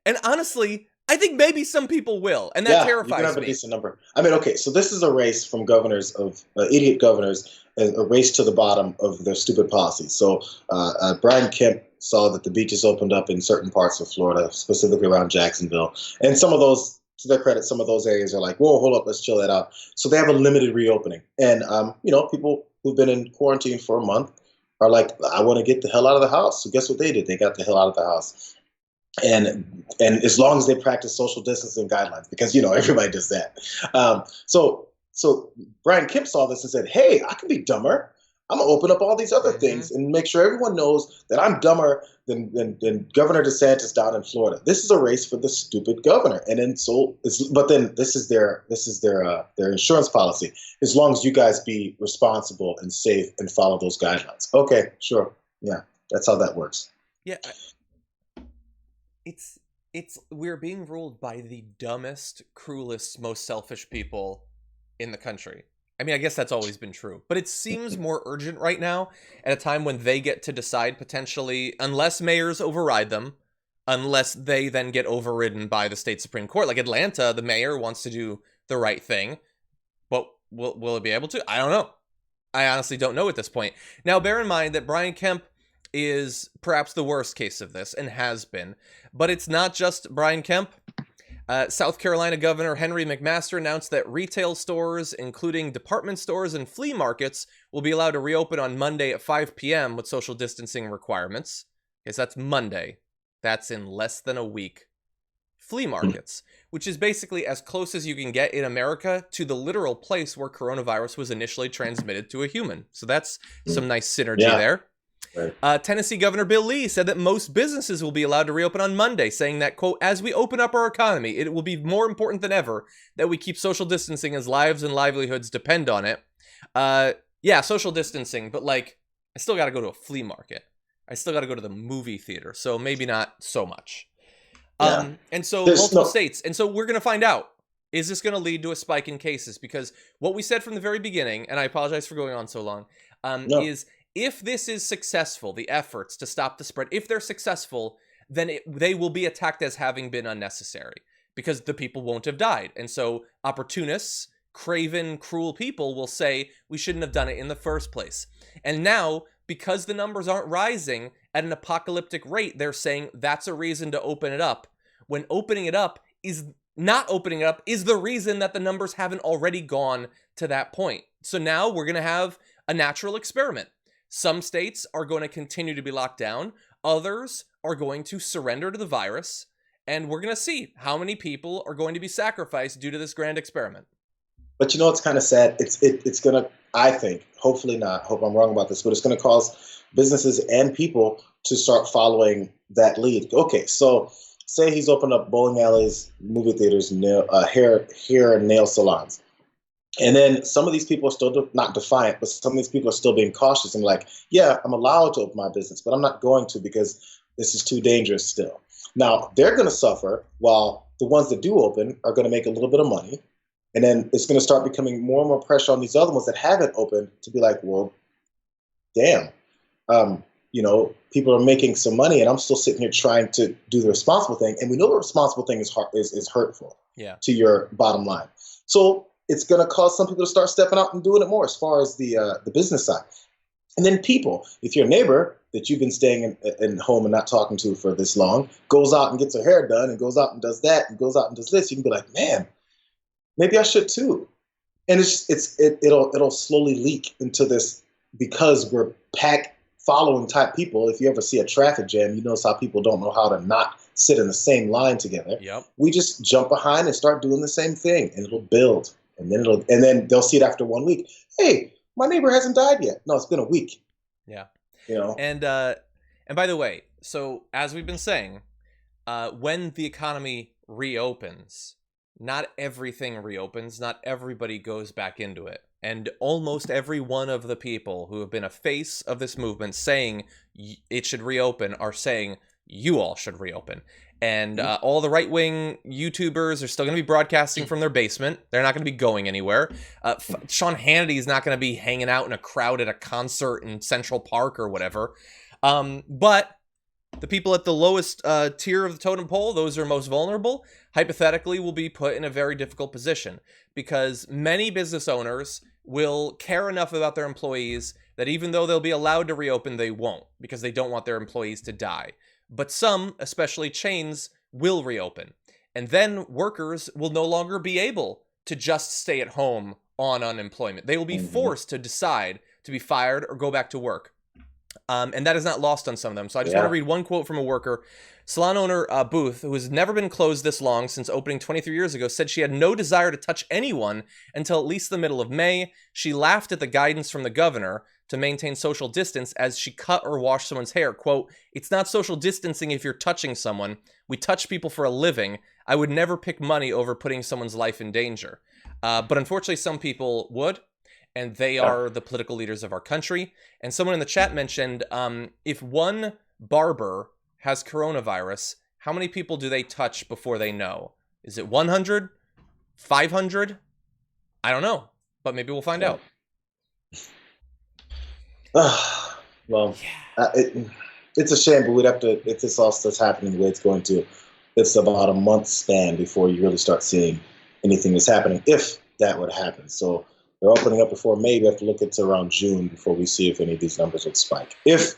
And honestly, I think maybe some people will, and that terrifies me. You can have a decent number. I mean, okay, so this is a race from governors of idiot governors, a race to the bottom of their stupid policies. So Brian Kemp saw that the beaches opened up in certain parts of Florida, specifically around Jacksonville, and some of those, to their credit, some of those areas are like, whoa, hold up, let's chill that out. So they have a limited reopening, and people who've been in quarantine for a month are like, I want to get the hell out of the house. So guess what they did? They got the hell out of the house. And as long as they practice social distancing guidelines, because everybody does that. So Brian Kemp saw this and said, "Hey, I can be dumber. I'm gonna open up all these other things and make sure everyone knows that I'm dumber than Governor DeSantis down in Florida. This is a race for the stupid governor." And then this is their insurance policy. As long as you guys be responsible and safe and follow those guidelines. Okay, sure, yeah. That's how that works. Yeah, it's we're being ruled by the dumbest, cruelest, most selfish people in the country. I mean, I guess that's always been true, but it seems more urgent right now at a time when they get to decide potentially, unless mayors override them, unless they then get overridden by the state Supreme Court. Like Atlanta, the mayor wants to do the right thing, but will it be able to? I don't know. I honestly don't know at this point. Now, bear in mind that Brian Kemp is perhaps the worst case of this and has been, but it's not just Brian Kemp. South Carolina Governor Henry McMaster announced that retail stores, including department stores and flea markets, will be allowed to reopen on Monday at 5 p.m. with social distancing requirements. Okay, so that's Monday. That's in less than a week. Flea markets, which is basically as close as you can get in America to the literal place where coronavirus was initially transmitted to a human. So that's some nice synergy there. Right. Tennessee Governor Bill Lee said that most businesses will be allowed to reopen on Monday, saying that, quote, as we open up our economy, it will be more important than ever that we keep social distancing as lives and livelihoods depend on it. Yeah, social distancing, but like, I still got to go to a flea market. I still got to go to the movie theater, so maybe not so much. Yeah. And so multiple states. And so we're going to find out, is this going to lead to a spike in cases? Because what we said from the very beginning, and I apologize for going on so long, is if this is successful, the efforts to stop the spread, if they're successful, then they will be attacked as having been unnecessary because the people won't have died. And so opportunists, craven, cruel people will say we shouldn't have done it in the first place. And now, because the numbers aren't rising at an apocalyptic rate, they're saying that's a reason to open it up. When opening it up is not opening it up is the reason that the numbers haven't already gone to that point. So now we're going to have a natural experiment. Some states are going to continue to be locked down. Others are going to surrender to the virus. And we're going to see how many people are going to be sacrificed due to this grand experiment. But you know, it's kind of sad. It's going to, I think, hopefully not, hope I'm wrong about this, but it's going to cause businesses and people to start following that lead. Okay, so say he's opened up bowling alleys, movie theaters, hair and nail salons. And then some of these people are still not defiant, but some of these people are still being cautious and like, yeah, I'm allowed to open my business, but I'm not going to because this is too dangerous still. Now, they're going to suffer while the ones that do open are going to make a little bit of money. And then it's going to start becoming more and more pressure on these other ones that haven't opened to be like, well, damn, you know, people are making some money and I'm still sitting here trying to do the responsible thing. And we know the responsible thing is hurtful to your bottom line. So it's going to cause some people to start stepping out and doing it more as far as the business side. And then people, if your neighbor that you've been staying in home and not talking to for this long goes out and gets her hair done and goes out and does that and goes out and does this, you can be like, man, maybe I should too. And it'll slowly leak into this because we're pack following type people. If you ever see a traffic jam, you notice how people don't know how to not sit in the same line together. Yep. We just jump behind and start doing the same thing and it'll build. And then they'll see it after 1 week. Hey, my neighbor hasn't died yet. No, it's been a week. Yeah. You know. And by the way, so as we've been saying, when the economy reopens, not everything reopens. Not everybody goes back into it. And almost every one of the people who have been a face of this movement saying it should reopen are saying you all should reopen. And all the right-wing YouTubers are still going to be broadcasting from their basement. They're not going to be going anywhere. Sean Hannity is not going to be hanging out in a crowd at a concert in Central Park or whatever. But the people at the lowest tier of the totem pole, those who are most vulnerable, hypothetically will be put in a very difficult position because many business owners will care enough about their employees that even though they'll be allowed to reopen, they won't because they don't want their employees to die. But some, especially chains, will reopen. And then workers will no longer be able to just stay at home on unemployment. They will be forced to decide to be fired or go back to work. And that is not lost on some of them. So I just want to read one quote from a worker. Salon owner Booth, who has never been closed this long since opening 23 years ago, said she had no desire to touch anyone until at least the middle of May. She laughed at the guidance from the governor to maintain social distance as she cut or washed someone's hair. Quote, it's not social distancing if you're touching someone. We touch people for a living. I would never pick money over putting someone's life in danger. But unfortunately, some people would. and they are the political leaders of our country. And someone in the chat mentioned, if one barber has coronavirus, how many people do they touch before they know? Is it 100? 500? I don't know, but maybe we'll find out. Well, it's a shame, but we'd have to, if this all starts happening the way it's going to, it's about a month span before you really start seeing anything that's happening, if that would happen. So they're opening up before May. We have to look into around June before we see if any of these numbers would spike. If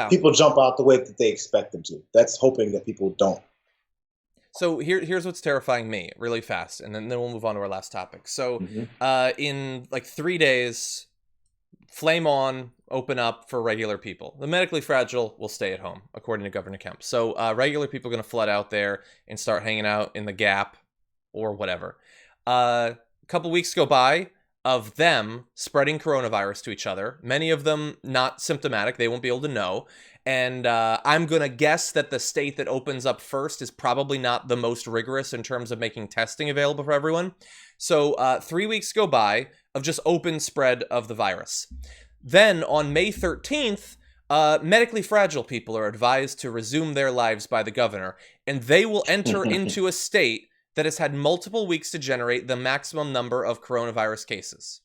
people jump out the way that they expect them to. That's hoping that people don't. So here's what's terrifying me really fast, and then we'll move on to our last topic. So in like 3 days, flame on, open up for regular people. The medically fragile will stay at home, according to Governor Kemp. So regular people are going to flood out there and start hanging out in the Gap or whatever. A couple weeks go by of them spreading coronavirus to each other. Many of them not symptomatic. They won't be able to know. And I'm going to guess that the state that opens up first is probably not the most rigorous in terms of making testing available for everyone. So 3 weeks go by of just open spread of the virus. Then on May 13th, medically fragile people are advised to resume their lives by the governor, and they will enter into a state that has had multiple weeks to generate the maximum number of coronavirus cases.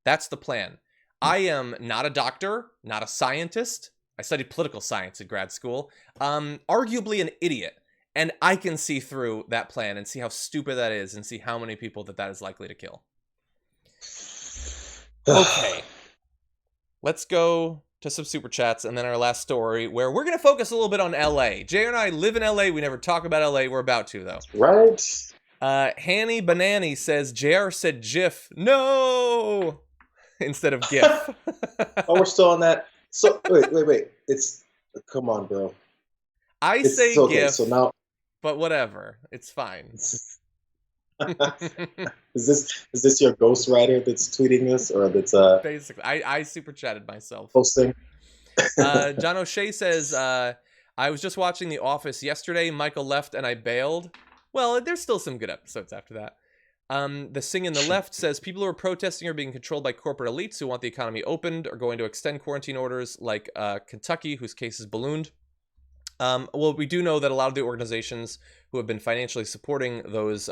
That's the plan. I am not a doctor, not a scientist. I studied political science in grad school. Arguably an idiot. And I can see through that plan and see how stupid that is and see how many people that is likely to kill. Okay. Let's go to some super chats and then our last story, where we're going to focus a little bit on LA. Jay and I live in LA. We never talk about LA. We're about to, though. Right. Hanny Banani says, JR said GIF. No! Instead of GIF. Oh, we're still on that. So, wait. Come on, bro. I say GIF, so now, but whatever. It's fine. Is this your ghostwriter that's tweeting this, or that's basically I super chatted myself posting? John O'Shea says, I was just watching The Office yesterday. Michael left and I bailed. Well, there's still some good episodes after that. The Sing in the Left says people who are protesting are being controlled by corporate elites who want the economy opened, are going to extend quarantine orders, like Kentucky, whose cases ballooned. Well, we do know that a lot of the organizations who have been financially supporting those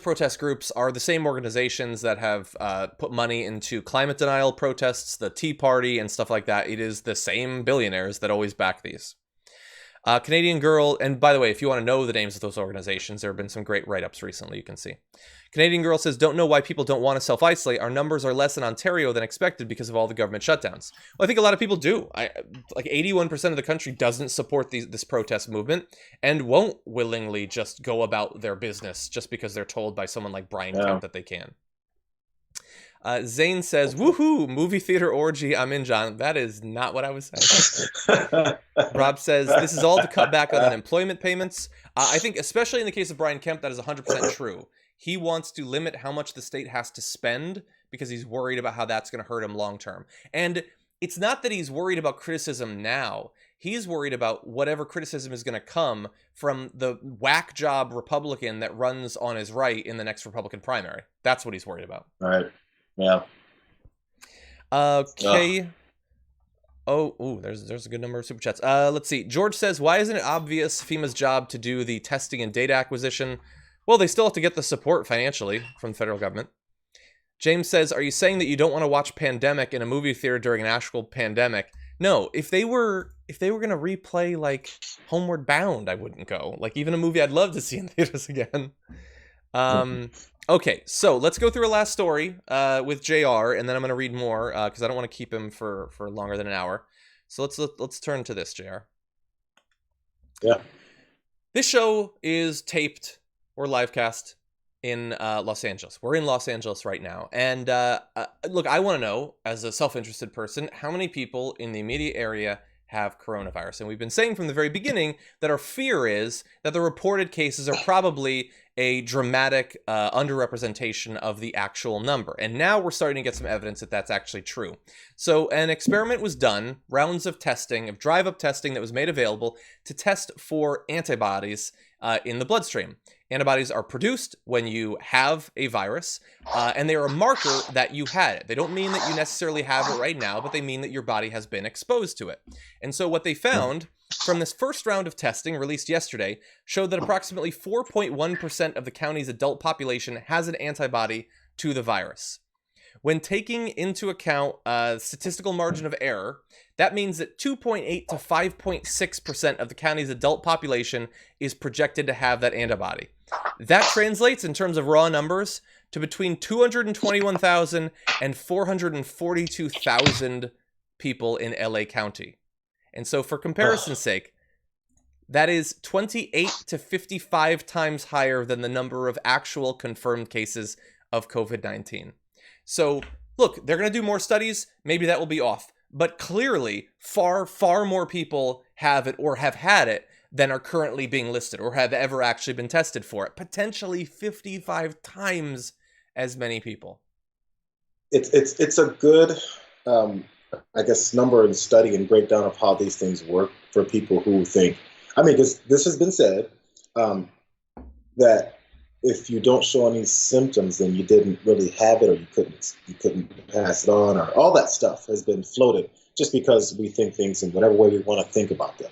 protest groups are the same organizations that have put money into climate denial protests, the Tea Party, and stuff like that. It is the same billionaires that always back these. Canadian Girl, and by the way, if you want to know the names of those organizations, there have been some great write-ups recently, you can see. Canadian Girl says, don't know why people don't want to self-isolate. Our numbers are less in Ontario than expected because of all the government shutdowns. Well, I think a lot of people do. Like 81% of the country doesn't support this protest movement and won't willingly just go about their business just because they're told by someone like Brian Kemp that they can. Zane says, woohoo, movie theater orgy, I'm in, John. That is not what I was saying. Rob says, this is all to cut back on unemployment payments. I think, especially in the case of Brian Kemp, that is 100% true. He wants to limit how much the state has to spend because he's worried about how that's going to hurt him long term. And it's not that he's worried about criticism now. He's worried about whatever criticism is going to come from the whack job Republican that runs on his right in the next Republican primary. That's what he's worried about. All right. Yeah. Okay. Oh, there's a good number of super chats. Let's see. George says, why isn't it obvious FEMA's job to do the testing and data acquisition? Well, they still have to get the support financially from the federal government. James says, are you saying that you don't want to watch Pandemic in a movie theater during an actual pandemic? No, if they were going to replay like Homeward Bound, I wouldn't go. Like even a movie I'd love to see in theaters again. Okay, so let's go through a last story with JR, and then I'm going to read more because I don't want to keep him for longer than an hour. So let's turn to this, JR. Yeah. This show is taped or live cast in Los Angeles. We're in Los Angeles right now. And look, I want to know, as a self-interested person, how many people in the immediate area have coronavirus. And we've been saying from the very beginning that our fear is that the reported cases are probably a dramatic underrepresentation of the actual number. And now we're starting to get some evidence that that's actually true. So an experiment was done, rounds of testing, of drive-up testing that was made available to test for antibodies in the bloodstream. Antibodies are produced when you have a virus, and they are a marker that you had it. They don't mean that you necessarily have it right now, but they mean that your body has been exposed to it. And so what they found from this first round of testing released yesterday showed that approximately 4.1% of the county's adult population has an antibody to the virus. When taking into account statistical margin of error, that means that 2.8 to 5.6% of the county's adult population is projected to have that antibody. That translates in terms of raw numbers to between 221,000 and 442,000 people in LA County. And so for comparison's sake, that is 28 to 55 times higher than the number of actual confirmed cases of COVID-19. So look, they're going to do more studies. Maybe that will be off. But clearly, far, far more people have it or have had it than are currently being listed or have ever actually been tested for it. Potentially 55 times as many people. It's a good, I guess, number and study and breakdown of how these things work for people who think, I mean, because this has been said, that if you don't show any symptoms, then you didn't really have it, or you couldn't pass it on, or all that stuff has been floated just because we think things in whatever way we want to think about them.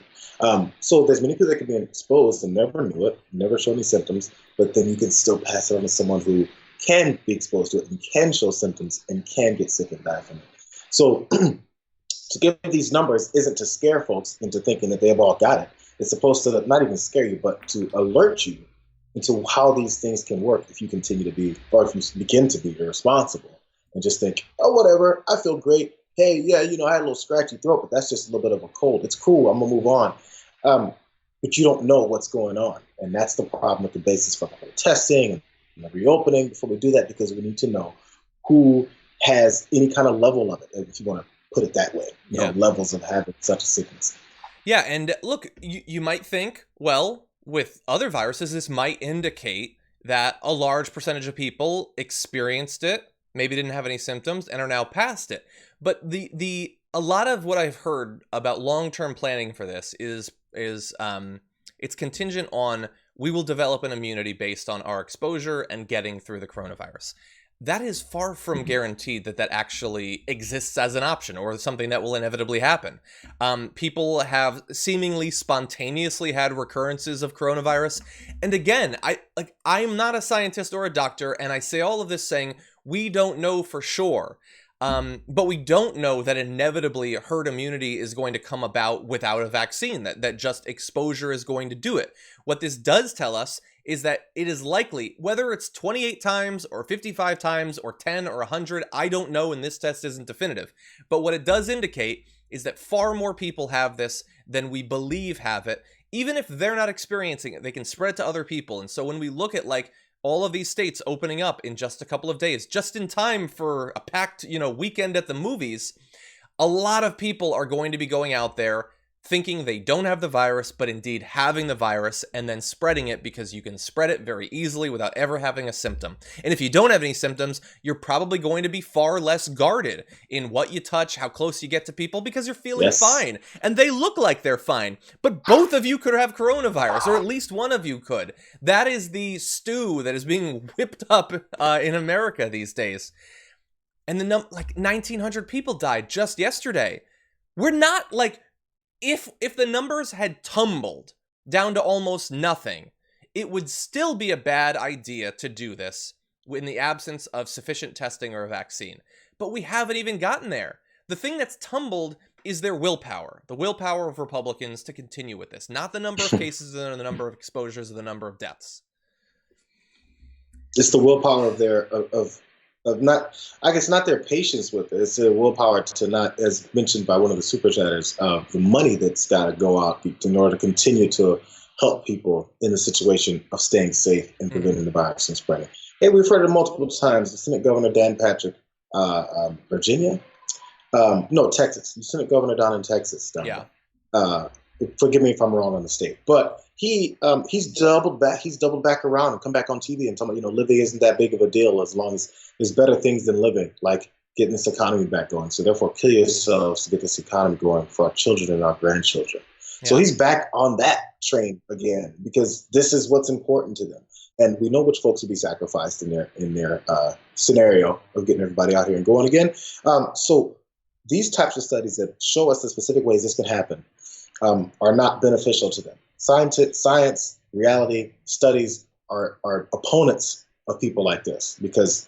So there's many people that can be exposed and never knew it, never show any symptoms, but then you can still pass it on to someone who can be exposed to it and can show symptoms and can get sick and die from it. So to give these numbers isn't to scare folks into thinking that they've all got it. It's supposed to not even scare you, but to alert you into how these things can work if you continue to be, or if you begin to be irresponsible and just think, oh, whatever, I feel great. Hey, yeah, I had a little scratchy throat, but that's just a little bit of a cold. It's cool. I'm going to move on. But you don't know what's going on. And that's the problem with the basis for the whole testing and the reopening before we do that, because we need to know who has any kind of level of it, if you want to put it that way, know, levels of having such a sickness. Yeah, and look, you might think, well, with other viruses, this might indicate that a large percentage of people experienced it, maybe didn't have any symptoms, and are now past it. But a lot of what I've heard about long-term planning for this is it's contingent on we will develop an immunity based on our exposure and getting through the coronavirus. That is far from guaranteed that actually exists as an option or something that will inevitably happen. People have seemingly spontaneously had recurrences of coronavirus. And again, I'm not a scientist or a doctor, and I say all of this saying we don't know for sure. But we don't know that inevitably herd immunity is going to come about without a vaccine, that just exposure is going to do it. What this does tell us is that it is likely, whether it's 28 times or 55 times or 10 or 100, I don't know, and this test isn't definitive. But what it does indicate is that far more people have this than we believe have it. Even if they're not experiencing it, they can spread it to other people. And so when we look at all of these states opening up in just a couple of days, just in time for a packed, weekend at the movies, a lot of people are going to be going out there thinking they don't have the virus, but indeed having the virus and then spreading it, because you can spread it very easily without ever having a symptom. And if you don't have any symptoms, you're probably going to be far less guarded in what you touch, how close you get to people, because you're feeling fine. And they look like they're fine. But both of you could have coronavirus, or at least one of you could. That is the stew that is being whipped up in America these days. And 1,900 people died just yesterday. We're not if the numbers had tumbled down to almost nothing, it would still be a bad idea to do this in the absence of sufficient testing or a vaccine. But we haven't even gotten there. The thing that's tumbled is their willpower, the willpower of Republicans to continue with this, not the number of cases or the number of exposures or the number of deaths. It's the willpower of not, I guess, not their patience with it. It's their willpower to not, as mentioned by one of the super chatters, the money that's got to go out in order to continue to help people in the situation of staying safe and preventing the virus from spreading. Hey, we've heard it multiple times. Lieutenant Governor Dan Patrick, Virginia? No, Texas. Lieutenant Governor down in Texas. Forgive me if I'm wrong on the state. But he's doubled back. He's doubled back around and come back on TV and talking about, living isn't that big of a deal as long as there's better things than living, like getting this economy back going. So therefore, kill yourselves to get this economy going for our children and our grandchildren. Yeah. So he's back on that train again because this is what's important to them, and we know which folks will be sacrificed in their scenario of getting everybody out here and going again. So these types of studies that show us the specific ways this can happen are not beneficial to them. Science, reality, studies are opponents of people like this because,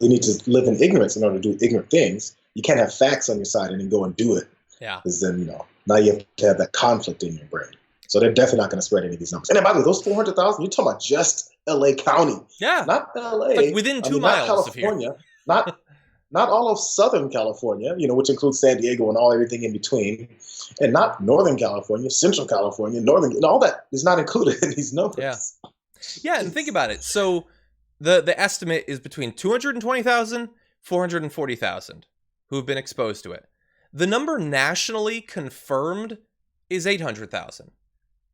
they need to live in ignorance in order to do ignorant things. You can't have facts on your side and then go and do it. Yeah. Because then, now you have to have that conflict in your brain. So they're definitely not going to spread any of these numbers. And by the way, those 400,000, you're talking about just LA County. Yeah. Not LA. Like within 2 miles not of California, here. Not all of Southern California, everything includes San Diego and everything in between, and not Northern California, Central California, all that is not included in these numbers. Yeah. Yeah, and think about it. So the estimate is between 220,000, 440,000 who have been exposed to it. The number nationally confirmed is 800,000.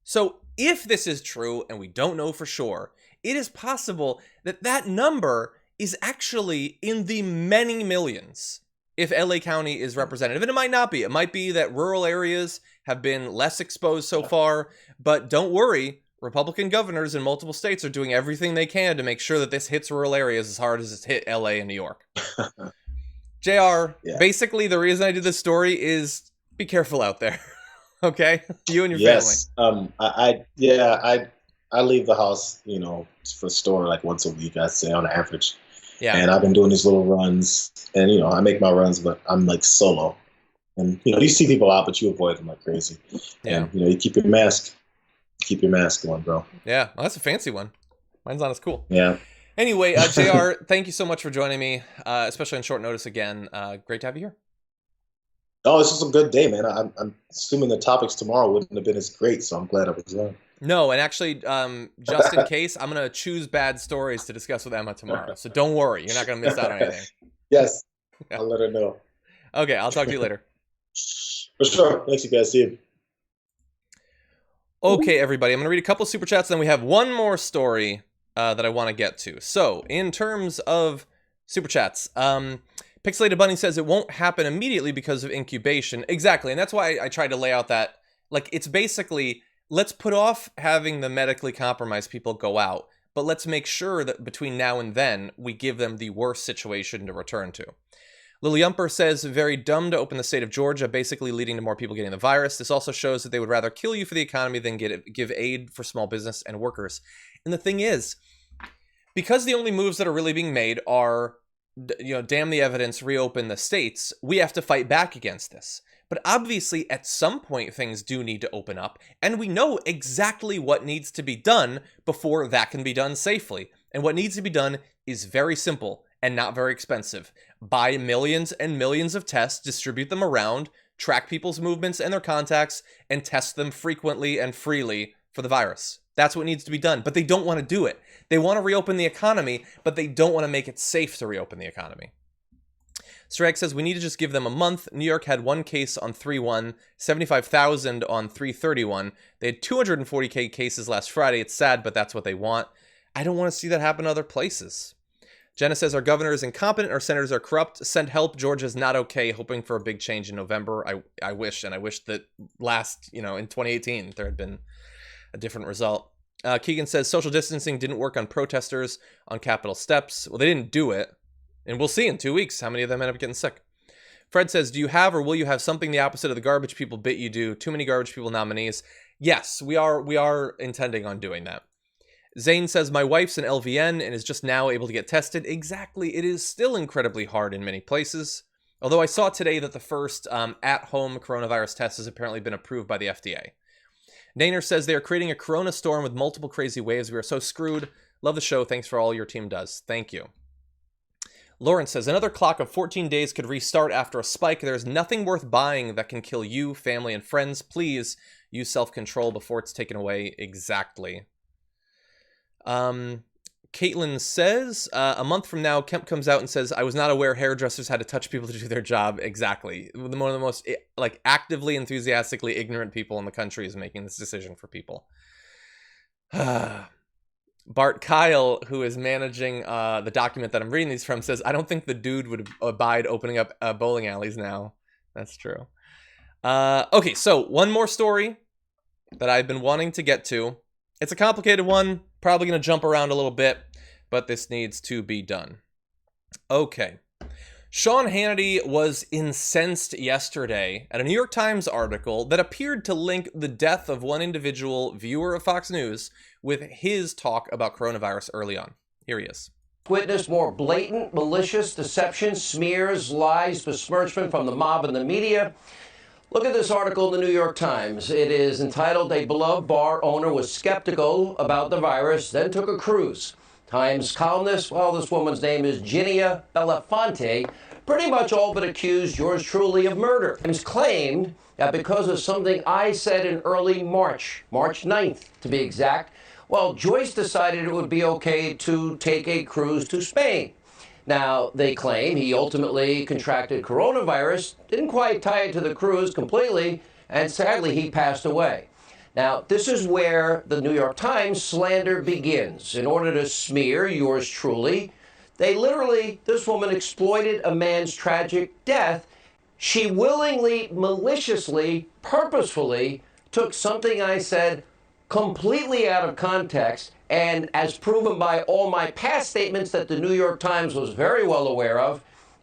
So if this is true, and we don't know for sure, it is possible that number is actually in the many millions if LA County is representative. And it might not be. It might be that rural areas have been less exposed so far. But don't worry, Republican governors in multiple states are doing everything they can to make sure that this hits rural areas as hard as it's hit LA and New York. JR, basically the reason I did this story is be careful out there. Okay? You and your family. I leave the house, for the store like once a week, I'd say on average. Yeah. And I've been doing these little runs, and I make my runs, but I'm like solo. And you see people out, but you avoid them like crazy. Yeah. And you keep your mask on, bro. Yeah, well, that's a fancy one. Mine's not as cool. Yeah. Anyway, JR, thank you so much for joining me, especially on short notice again. Great to have you here. Oh, this was a good day, man. I'm assuming the topics tomorrow wouldn't have been as great, so I'm glad I was on. No, and actually, just in case, I'm going to choose bad stories to discuss with Emma tomorrow. So don't worry. You're not going to miss out on anything. Yes. I'll let her know. Okay, I'll talk to you later. For sure. Thanks, you guys. See you. Okay, everybody. I'm going to read a couple super chats, then we have one more story that I want to get to. So, in terms of super chats, Pixelated Bunny says it won't happen immediately because of incubation. Exactly, and that's why I tried to lay out that, it's basically, let's put off having the medically compromised people go out, but let's make sure that between now and then, we give them the worst situation to return to. Lily Umper says, very dumb to open the state of Georgia, basically leading to more people getting the virus. This also shows that they would rather kill you for the economy than give aid for small business and workers. And the thing is, because the only moves that are really being made are, damn the evidence, reopen the states, we have to fight back against this. But obviously, at some point, things do need to open up, and we know exactly what needs to be done before that can be done safely. And what needs to be done is very simple and not very expensive. Buy millions and millions of tests, distribute them around, track people's movements and their contacts, and test them frequently and freely for the virus. That's what needs to be done, but they don't want to do it. They want to reopen the economy, but they don't want to make it safe to reopen the economy. Strag says, we need to just give them a month. New York had 1 case on 3/1, 75,000 on 3/31. They had 240K cases last Friday. It's sad, but that's what they want. I don't want to see that happen other places. Jenna says, our governor is incompetent, our senators are corrupt. Send help. Georgia's not okay. Hoping for a big change in November. I wish that in 2018, there had been a different result. Keegan says, social distancing didn't work on protesters on Capitol steps. Well, they didn't do it. And we'll see in 2 weeks how many of them end up getting sick. Fred says, do you have or will you have something the opposite of the garbage people bit you do? Too many garbage people nominees. Yes, we are intending on doing that. Zane says, my wife's an LVN and is just now able to get tested. Exactly. It is still incredibly hard in many places. Although I saw today that the first at-home coronavirus test has apparently been approved by the FDA. Nainer says, they are creating a corona storm with multiple crazy waves. We are so screwed. Love the show. Thanks for all your team does. Thank you. Lawrence says, another clock of 14 days could restart after a spike. There's nothing worth buying that can kill you, family, and friends. Please use self-control before it's taken away. Exactly. Caitlin says, a month from now, Kemp comes out and says, I was not aware hairdressers had to touch people to do their job. Exactly. One of the most actively, enthusiastically ignorant people in the country is making this decision for people. Bart Kyle, who is managing the document that I'm reading these from, says, I don't think the dude would abide opening up bowling alleys now. That's true. Okay, so one more story that I've been wanting to get to. It's a complicated one, probably going to jump around a little bit, but this needs to be done. Okay. Sean Hannity was incensed yesterday at a New York Times article that appeared to link the death of one individual viewer of Fox News with his talk about coronavirus early on. Here he is. Witnessed more blatant, malicious deception, smears, lies, besmirchment from the mob and the media. Look at this article in the New York Times. It is entitled, "A Beloved Bar Owner Was Skeptical About the Virus, Then Took a Cruise." Times columnist, well, this woman's name is Ginia Belafonte, pretty much all but accused yours truly of murder. And claimed that because of something I said in early March 9th to be exact, well, Joyce decided it would be okay to take a cruise to Spain. Now, they claim he ultimately contracted coronavirus, didn't quite tie it to the cruise completely, and sadly he passed away. Now, this is where the New York Times slander begins. In order to smear yours truly, this woman exploited a man's tragic death. She willingly, maliciously, purposefully took something I said completely out of context, and as proven by all my past statements that the New York Times was very well aware of,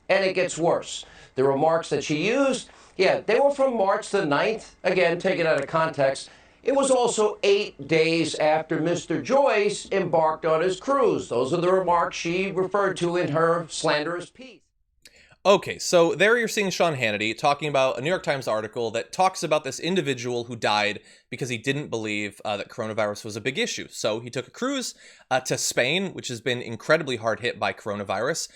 and it gets worse. The remarks that she used, they were from March the 9th, again, taken out of context. It was also 8 days after Mr. Joyce embarked on his cruise. Those are the remarks she referred to in her slanderous piece. Okay, so there you're seeing Sean Hannity talking about a New York Times article that talks about this individual who died because he didn't believe that coronavirus was a big issue. So he took a cruise to Spain, which has been incredibly hard hit by coronavirus,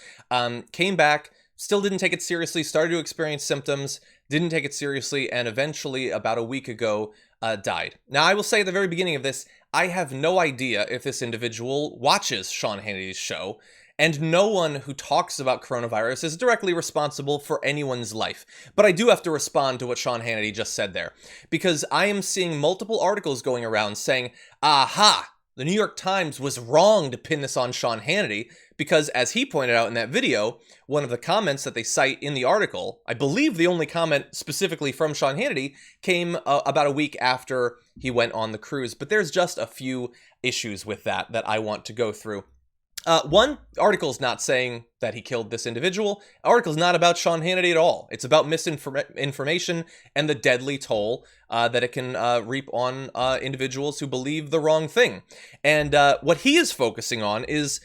came back, still didn't take it seriously, started to experience symptoms, didn't take it seriously, and eventually, about a week ago, died. Now, I will say at the very beginning of this, I have no idea if this individual watches Sean Hannity's show, and no one who talks about coronavirus is directly responsible for anyone's life. But I do have to respond to what Sean Hannity just said there, because I am seeing multiple articles going around saying, aha, the New York Times was wrong to pin this on Sean Hannity, because as he pointed out in that video, one of the comments that they cite in the article, I believe the only comment specifically from Sean Hannity, came about a week after he went on the cruise. But there's just a few issues with that I want to go through. One, article's not saying that he killed this individual. Article's not about Sean Hannity at all. It's about misinformation and the deadly toll that it can reap on individuals who believe the wrong thing. And what he is focusing on is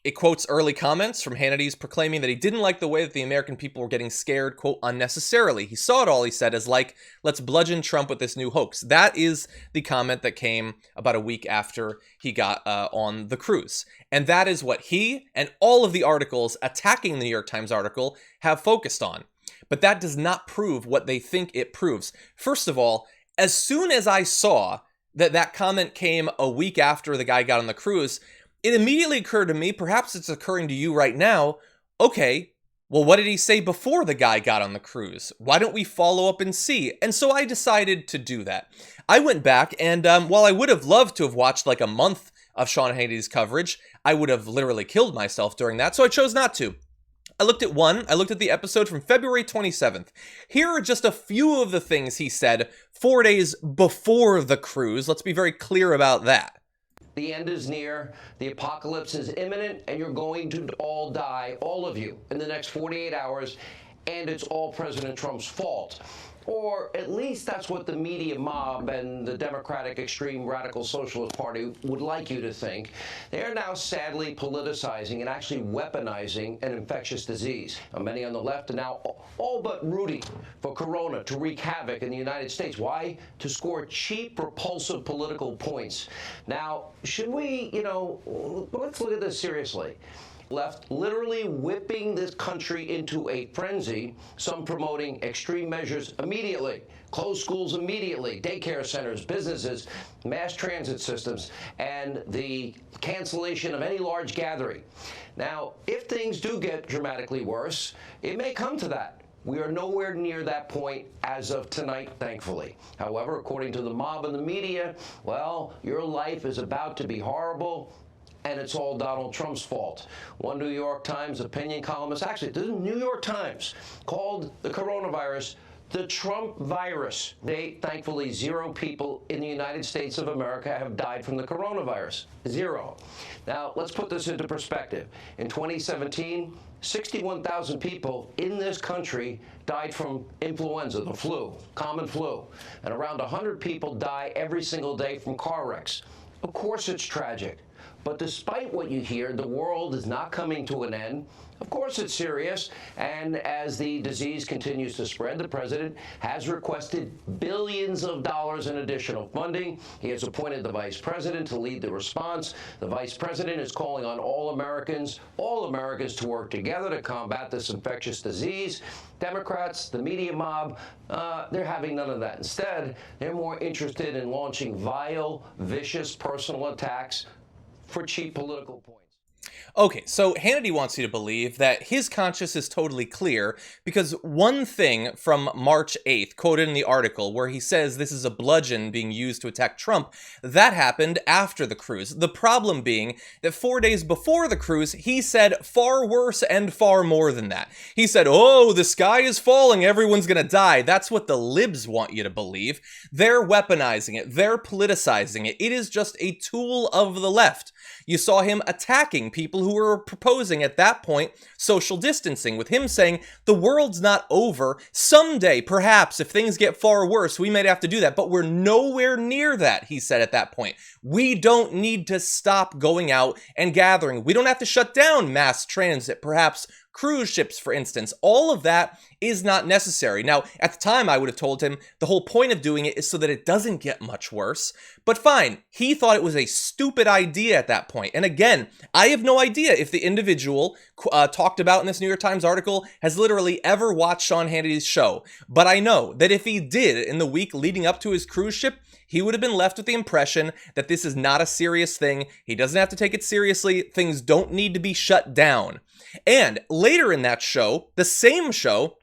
it quotes early comments from Hannity's proclaiming that he didn't like the way that the American people were getting scared, quote, unnecessarily. He saw it all, he said, as like, let's bludgeon Trump with this new hoax. That is the comment that came about a week after he got on the cruise. And that is what he and all of the articles attacking the New York Times article have focused on. But that does not prove what they think it proves. First of all, as soon as I saw that comment came a week after the guy got on the cruise, it immediately occurred to me, perhaps it's occurring to you right now, okay, well, what did he say before the guy got on the cruise? Why don't we follow up and see? And so I decided to do that. I went back, and while I would have loved to have watched like a month of Sean Hannity's coverage, I would have literally killed myself during that, so I chose not to. I looked at the episode from February 27th. Here are just a few of the things he said 4 days before the cruise. Let's be very clear about that. The end is near, the apocalypse is imminent, and you're going to all die, all of you, in the next 48 hours, and it's all President Trump's fault. Or at least that's what the media mob and the Democratic Extreme Radical Socialist Party would like you to think. They are now sadly politicizing and actually weaponizing an infectious disease. Now, many on the left are now all but rooting for Corona to wreak havoc in the United States. Why? To score cheap, repulsive political points. Now, should we, let's look at this seriously. Left literally whipping this country into a frenzy, some promoting extreme measures immediately, close schools immediately, daycare centers, businesses, mass transit systems, and the cancellation of any large gathering. Now, if things do get dramatically worse, it may come to that. We are nowhere near that point as of tonight, thankfully. However, according to the mob and the media, well, your life is about to be horrible, and it's all Donald Trump's fault. One New York Times opinion columnist, actually, the New York Times, called the coronavirus the Trump virus. Thankfully, 0 people in the United States of America have died from the coronavirus. 0. Now, let's put this into perspective. In 2017, 61,000 people in this country died from influenza, the flu, common flu. And around 100 people die every single day from car wrecks. Of course it's tragic. But despite what you hear, the world is not coming to an end. Of course it's serious, and as the disease continues to spread, the president has requested billions of dollars in additional funding. He has appointed the vice president to lead the response. The vice president is calling on all Americans to work together to combat this infectious disease. Democrats, the media mob, they're having none of that. Instead, they're more interested in launching vile, vicious personal attacks for cheap political points. Okay, so Hannity wants you to believe that his conscience is totally clear because one thing from March 8th, quoted in the article, where he says this is a bludgeon being used to attack Trump, that happened after the cruise. The problem being that 4 days before the cruise, he said far worse and far more than that. He said, oh, the sky is falling, everyone's gonna die. That's what the libs want you to believe. They're weaponizing it. They're politicizing it. It is just a tool of the left. You saw him attacking people who were proposing at that point social distancing, with him saying the world's not over. Someday, perhaps, if things get far worse, we might have to do that, but we're nowhere near that, he said at that point. We don't need to stop going out and gathering. We don't have to shut down mass transit, perhaps cruise ships, for instance. All of that is not necessary. Now, at the time, I would have told him the whole point of doing it is so that it doesn't get much worse. But fine, he thought it was a stupid idea at that point. And again, I have no idea if the individual talked about in this New York Times article has literally ever watched Sean Hannity's show. But I know that if he did in the week leading up to his cruise ship, he would have been left with the impression that this is not a serious thing. He doesn't have to take it seriously. Things don't need to be shut down. And later in that show, the same show,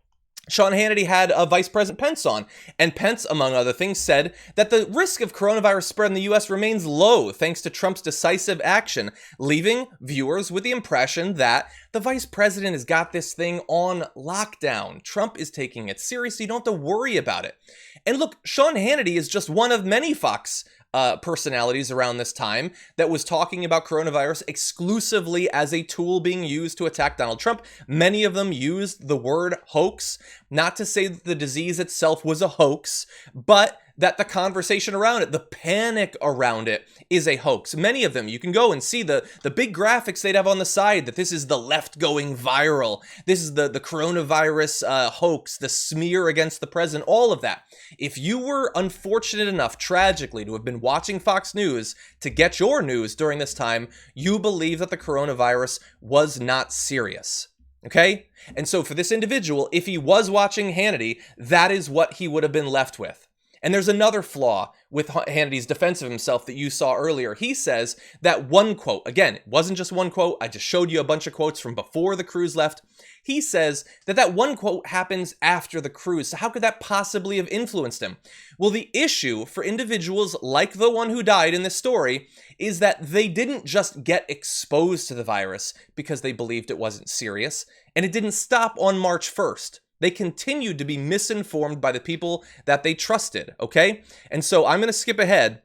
Sean Hannity had Vice President Pence on, and Pence, among other things, said that the risk of coronavirus spread in the U.S. remains low thanks to Trump's decisive action, leaving viewers with the impression that the vice president has got this thing on lockdown. Trump is taking it seriously. You don't have to worry about it. And look, Sean Hannity is just one of many Fox personalities around this time that was talking about coronavirus exclusively as a tool being used to attack Donald Trump. Many of them used the word hoax, not to say that the disease itself was a hoax, but that the conversation around it, the panic around it, is a hoax. Many of them, you can go and see the big graphics they'd have on the side, that this is the left going viral. This is the coronavirus hoax, the smear against the president, all of that. If you were unfortunate enough, tragically, to have been watching Fox News to get your news during this time, you believe that the coronavirus was not serious. Okay? And so for this individual, if he was watching Hannity, that is what he would have been left with. And there's another flaw with Hannity's defense of himself that you saw earlier. He says that one quote, again, it wasn't just one quote, I just showed you a bunch of quotes from before the cruise left. He says that one quote happens after the cruise. So how could that possibly have influenced him? Well, the issue for individuals like the one who died in this story is that they didn't just get exposed to the virus because they believed it wasn't serious, and it didn't stop on March 1st. They continued to be misinformed by the people that they trusted, okay? And so I'm going to skip ahead.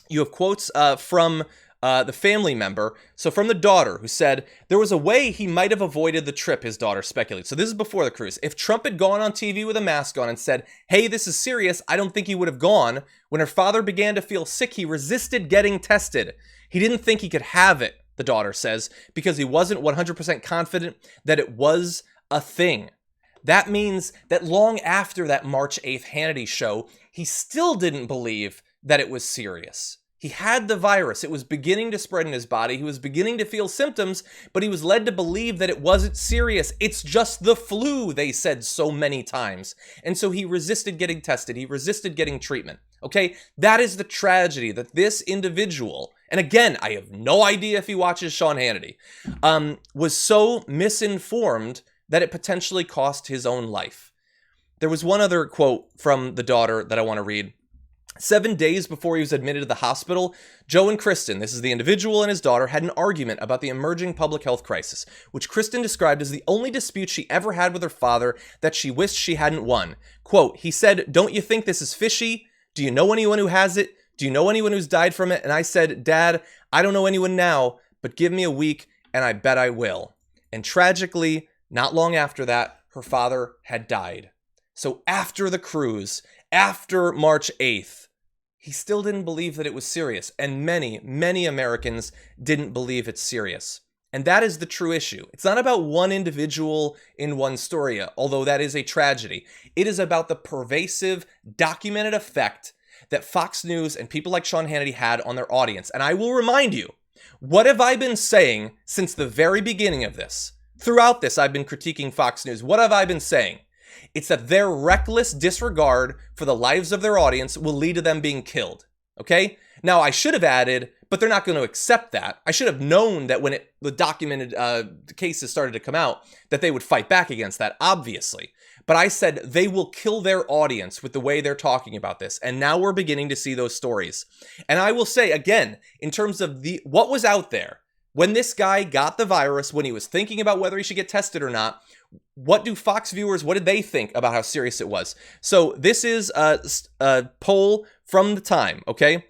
You have quotes from the family member. So from the daughter, who said, there was a way he might have avoided the trip, his daughter speculated. So this is before the cruise. If Trump had gone on TV with a mask on and said, hey, this is serious, I don't think he would have gone. When her father began to feel sick, he resisted getting tested. He didn't think he could have it, the daughter says, because he wasn't 100% confident that it was a thing. That means that long after that March 8th Hannity show, he still didn't believe that it was serious. He had the virus. It was beginning to spread in his body. He was beginning to feel symptoms, but he was led to believe that it wasn't serious. It's just the flu, they said so many times. And so he resisted getting tested. He resisted getting treatment. Okay? That is the tragedy that this individual, and again, I have no idea if he watches Sean Hannity, was so misinformed that it potentially cost his own life. There was one other quote from the daughter that I want to read. 7 days before he was admitted to the hospital, Joe and Kristen, this is the individual and his daughter, had an argument about the emerging public health crisis, which Kristen described as the only dispute she ever had with her father that she wished she hadn't won. Quote, he said, "Don't you think this is fishy? Do you know anyone who has it? Do you know anyone who's died from it?" And I said, "Dad, I don't know anyone now, but give me a week and I bet I will." And tragically, not long after that, her father had died. So after the cruise, after March 8th, he still didn't believe that it was serious. And many, many Americans didn't believe it's serious. And that is the true issue. It's not about one individual in one story, although that is a tragedy. It is about the pervasive, documented effect that Fox News and people like Sean Hannity had on their audience. And I will remind you, what have I been saying since the very beginning of this? Throughout this, I've been critiquing Fox News. What have I been saying? It's that their reckless disregard for the lives of their audience will lead to them being killed. Okay? Now, I should have added, but they're not going to accept that. I should have known that when the documented cases started to come out, that they would fight back against that, obviously. But I said they will kill their audience with the way they're talking about this. And now we're beginning to see those stories. And I will say, again, in terms of what was out there, when this guy got the virus, when he was thinking about whether he should get tested or not, what do Fox viewers, what did they think about how serious it was? So this is a poll from the time, okay?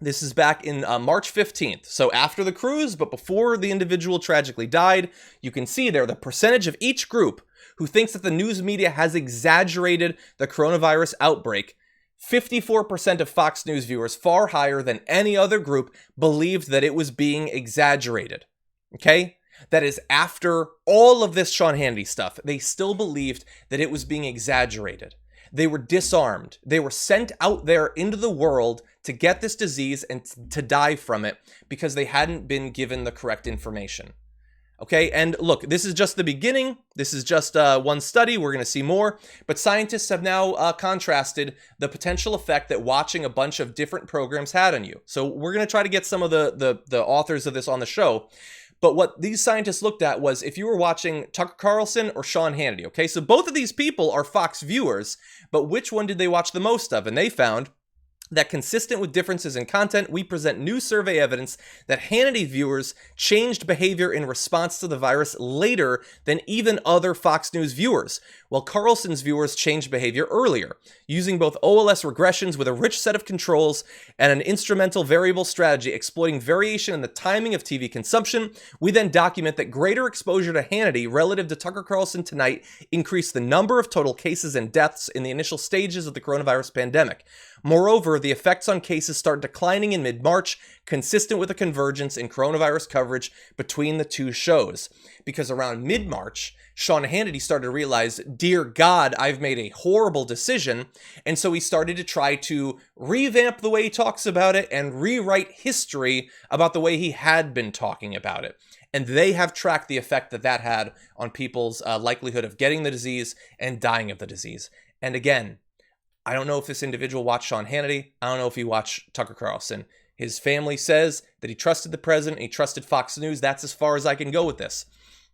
This is back in March 15th. So after the cruise, but before the individual tragically died, you can see there the percentage of each group who thinks that the news media has exaggerated the coronavirus outbreak. 54% of Fox News viewers, far higher than any other group, believed that it was being exaggerated. Okay? That is after all of this Sean Hannity stuff, they still believed that it was being exaggerated. They were disarmed. They were sent out there into the world to get this disease and to die from it because they hadn't been given the correct information. Okay, and look, this is just the beginning. This is just one study. We're going to see more. But scientists have now contrasted the potential effect that watching a bunch of different programs had on you. So we're going to try to get some of the authors of this on the show. But what these scientists looked at was if you were watching Tucker Carlson or Sean Hannity. Okay, so both of these people are Fox viewers, but which one did they watch the most of? And they found that consistent with differences in content, we present new survey evidence that Hannity viewers changed behavior in response to the virus later than even other Fox News viewers, while Carlson's viewers changed behavior earlier. Using both OLS regressions with a rich set of controls and an instrumental variable strategy exploiting variation in the timing of TV consumption, we then document that greater exposure to Hannity relative to Tucker Carlson tonight increased the number of total cases and deaths in the initial stages of the coronavirus pandemic. Moreover, the effects on cases start declining in mid-March, consistent with a convergence in coronavirus coverage between the two shows. Because around mid-March, Sean Hannity started to realize, dear God, I've made a horrible decision. And so he started to try to revamp the way he talks about it and rewrite history about the way he had been talking about it. And they have tracked the effect that that had on people's likelihood of getting the disease and dying of the disease. And again, I don't know if this individual watched Sean Hannity. I don't know if he watched Tucker Carlson. His family says that he trusted the president, he trusted Fox News. That's as far as I can go with this.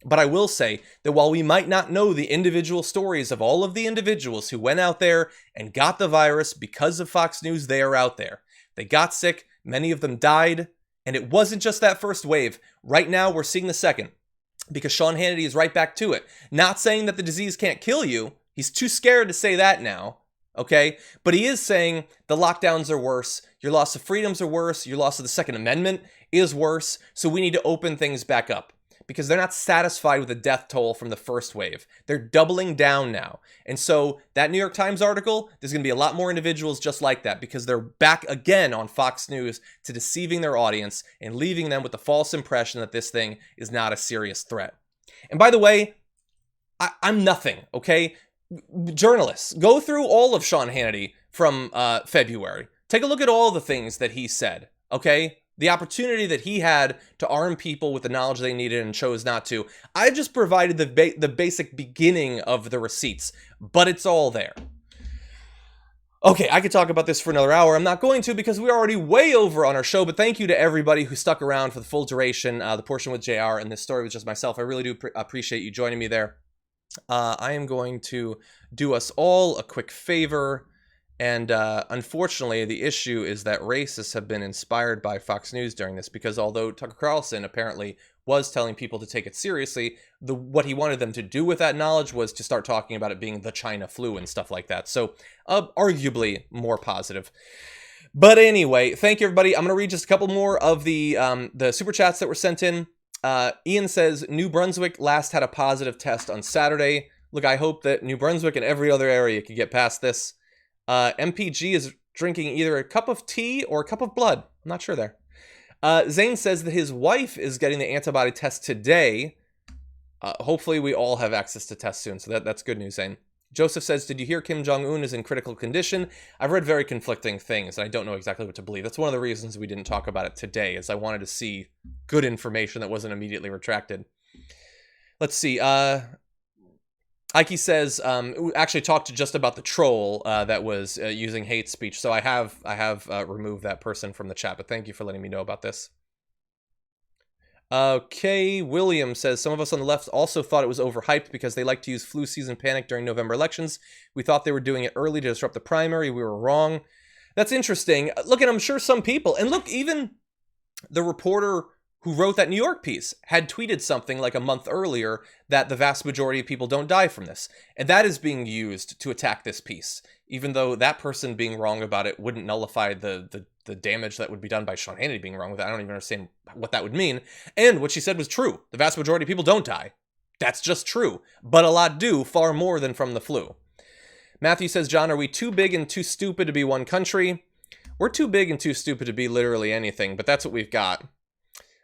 But I will say that while we might not know the individual stories of all of the individuals who went out there and got the virus because of Fox News, they are out there. They got sick, many of them died, and it wasn't just that first wave. Right now, we're seeing the second, because Sean Hannity is right back to it. Not saying that the disease can't kill you. He's too scared to say that now. Okay, but he is saying the lockdowns are worse, your loss of freedoms are worse, your loss of the Second Amendment is worse, so we need to open things back up. Because they're not satisfied with the death toll from the first wave. They're doubling down now. And so that New York Times article, there's going to be a lot more individuals just like that because they're back again on Fox News to deceiving their audience and leaving them with the false impression that this thing is not a serious threat. And by the way, I'm nothing, okay? Journalists, go through all of Sean Hannity from February. Take a look at all the things that he said, okay? The opportunity that he had to arm people with the knowledge they needed and chose not to. I just provided the basic beginning of the receipts, but it's all there. Okay, I could talk about this for another hour. I'm not going to because we're already way over on our show, but thank you to everybody who stuck around for the full duration, the portion with JR, and this story was just myself. I really do appreciate you joining me there. I am going to do us all a quick favor. And unfortunately, the issue is that racists have been inspired by Fox News during this, because although Tucker Carlson apparently was telling people to take it seriously, what he wanted them to do with that knowledge was to start talking about it being the China flu and stuff like that. So arguably more positive. But anyway, thank you, everybody. I'm going to read just a couple more of the super chats that were sent in. Ian says, New Brunswick last had a positive test on Saturday. Look, I hope that New Brunswick and every other area can get past this. MPG is drinking either a cup of tea or a cup of blood. I'm not sure there. Zane says that his wife is getting the antibody test today. Hopefully we all have access to tests soon, so that's good news, Zane. Joseph says, did you hear Kim Jong-un is in critical condition? I've read very conflicting things, and I don't know exactly what to believe. That's one of the reasons we didn't talk about it today, is I wanted to see good information that wasn't immediately retracted. Let's see. Ike says, we actually talked just about the troll that was using hate speech, so I have removed that person from the chat, but thank you for letting me know about this. Okay, William says, some of us on the left also thought it was overhyped because they like to use flu season panic during November elections. We thought they were doing it early to disrupt the primary. We were wrong. That's interesting. Look, and I'm sure some people, and look, even the reporter who wrote that New York piece had tweeted something like a month earlier that the vast majority of people don't die from this. And that is being used to attack this piece, even though that person being wrong about it wouldn't nullify the damage that would be done by Sean Hannity being wrong with it. I don't even understand what that would mean. And what she said was true. The vast majority of people don't die. That's just true. But a lot do, far more than from the flu. Matthew says, John, are we too big and too stupid to be one country? We're too big and too stupid to be literally anything, but that's what we've got.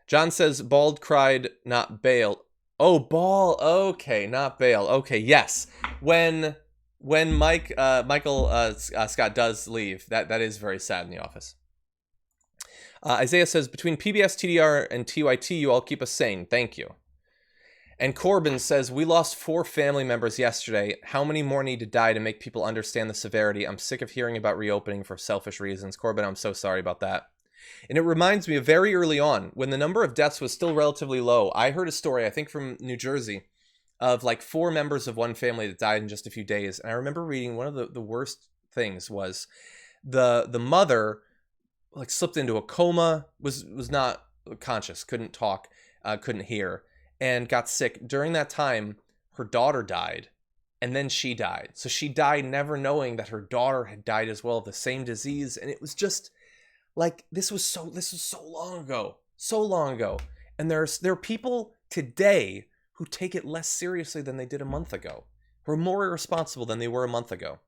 John says, Bald cried, not bail. Oh, Ball. Okay, not bail. Okay, yes. When Michael Scott does leave, that is very sad in The Office. Isaiah says, between PBS, TDR, and TYT, you all keep us sane. Thank you. And Corbin says, we lost 4 family members yesterday. How many more need to die to make people understand the severity? I'm sick of hearing about reopening for selfish reasons. Corbin, I'm so sorry about that. And it reminds me of very early on, when the number of deaths was still relatively low. I heard a story, I think from New Jersey, of like 4 members of one family that died in just a few days. And I remember reading one of the worst things was the mother like slipped into a coma, was not conscious, couldn't talk, couldn't hear, and got sick. During that time, her daughter died, and then she died. So she died never knowing that her daughter had died as well of the same disease. And it was just like, this was so long ago. And there are people today who take it less seriously than they did a month ago, who are more irresponsible than they were a month ago.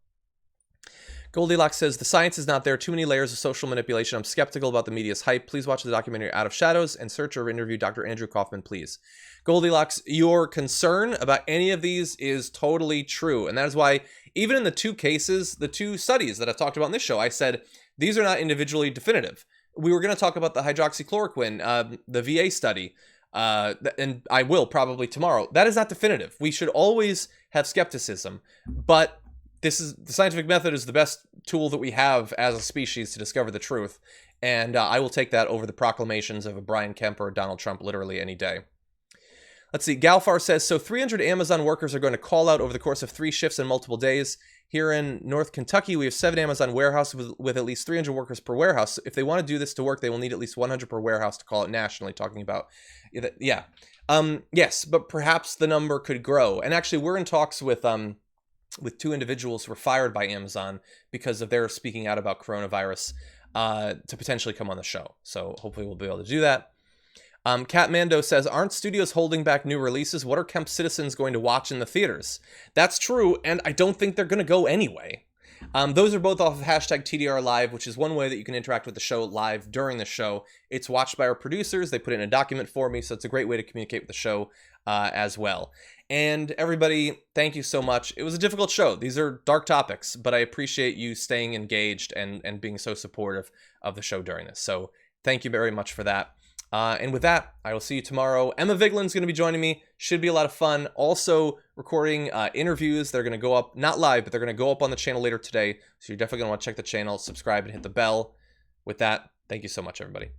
Goldilocks says, the science is not there. Too many layers of social manipulation. I'm skeptical about the media's hype. Please watch the documentary Out of Shadows and search or interview Dr. Andrew Kaufman, please. Goldilocks, your concern about any of these is totally true. And that is why, even in the 2 cases, the 2 studies that I've talked about in this show, I said, these are not individually definitive. We were going to talk about the hydroxychloroquine, the VA study, and I will probably tomorrow. That is not definitive. We should always have skepticism, but the scientific method is the best tool that we have as a species to discover the truth. And I will take that over the proclamations of a Brian Kemp or Donald Trump literally any day. Let's see. Galfar says, so 300 Amazon workers are going to call out over the course of 3 shifts in multiple days. Here in North Kentucky, we have 7 Amazon warehouses with at least 300 workers per warehouse. If they want to do this to work, they will need at least 100 per warehouse to call it nationally, talking about, yeah. Yes, but perhaps the number could grow. And actually, we're in talks with 2 individuals who were fired by Amazon because of their speaking out about coronavirus to potentially come on the show. So hopefully we'll be able to do that. Cat Mando says, aren't studios holding back new releases? What are Kemp citizens going to watch in the theaters? That's true, and I don't think they're going to go anyway. Those are both off of hashtag TDR Live, which is one way that you can interact with the show live during the show. It's watched by our producers. They put it in a document for me, so it's a great way to communicate with the show as well. And everybody, thank you so much. It was a difficult show. These are dark topics, but I appreciate you staying engaged and being so supportive of the show during this. So thank you very much for that. And with that, I will see you tomorrow. Emma Viglin's going to be joining me. Should be a lot of fun. Also recording interviews. They're going to go up, not live, but they're going to go up on the channel later today. So you're definitely going to want to check the channel, subscribe, and hit the bell. With that, thank you so much, everybody.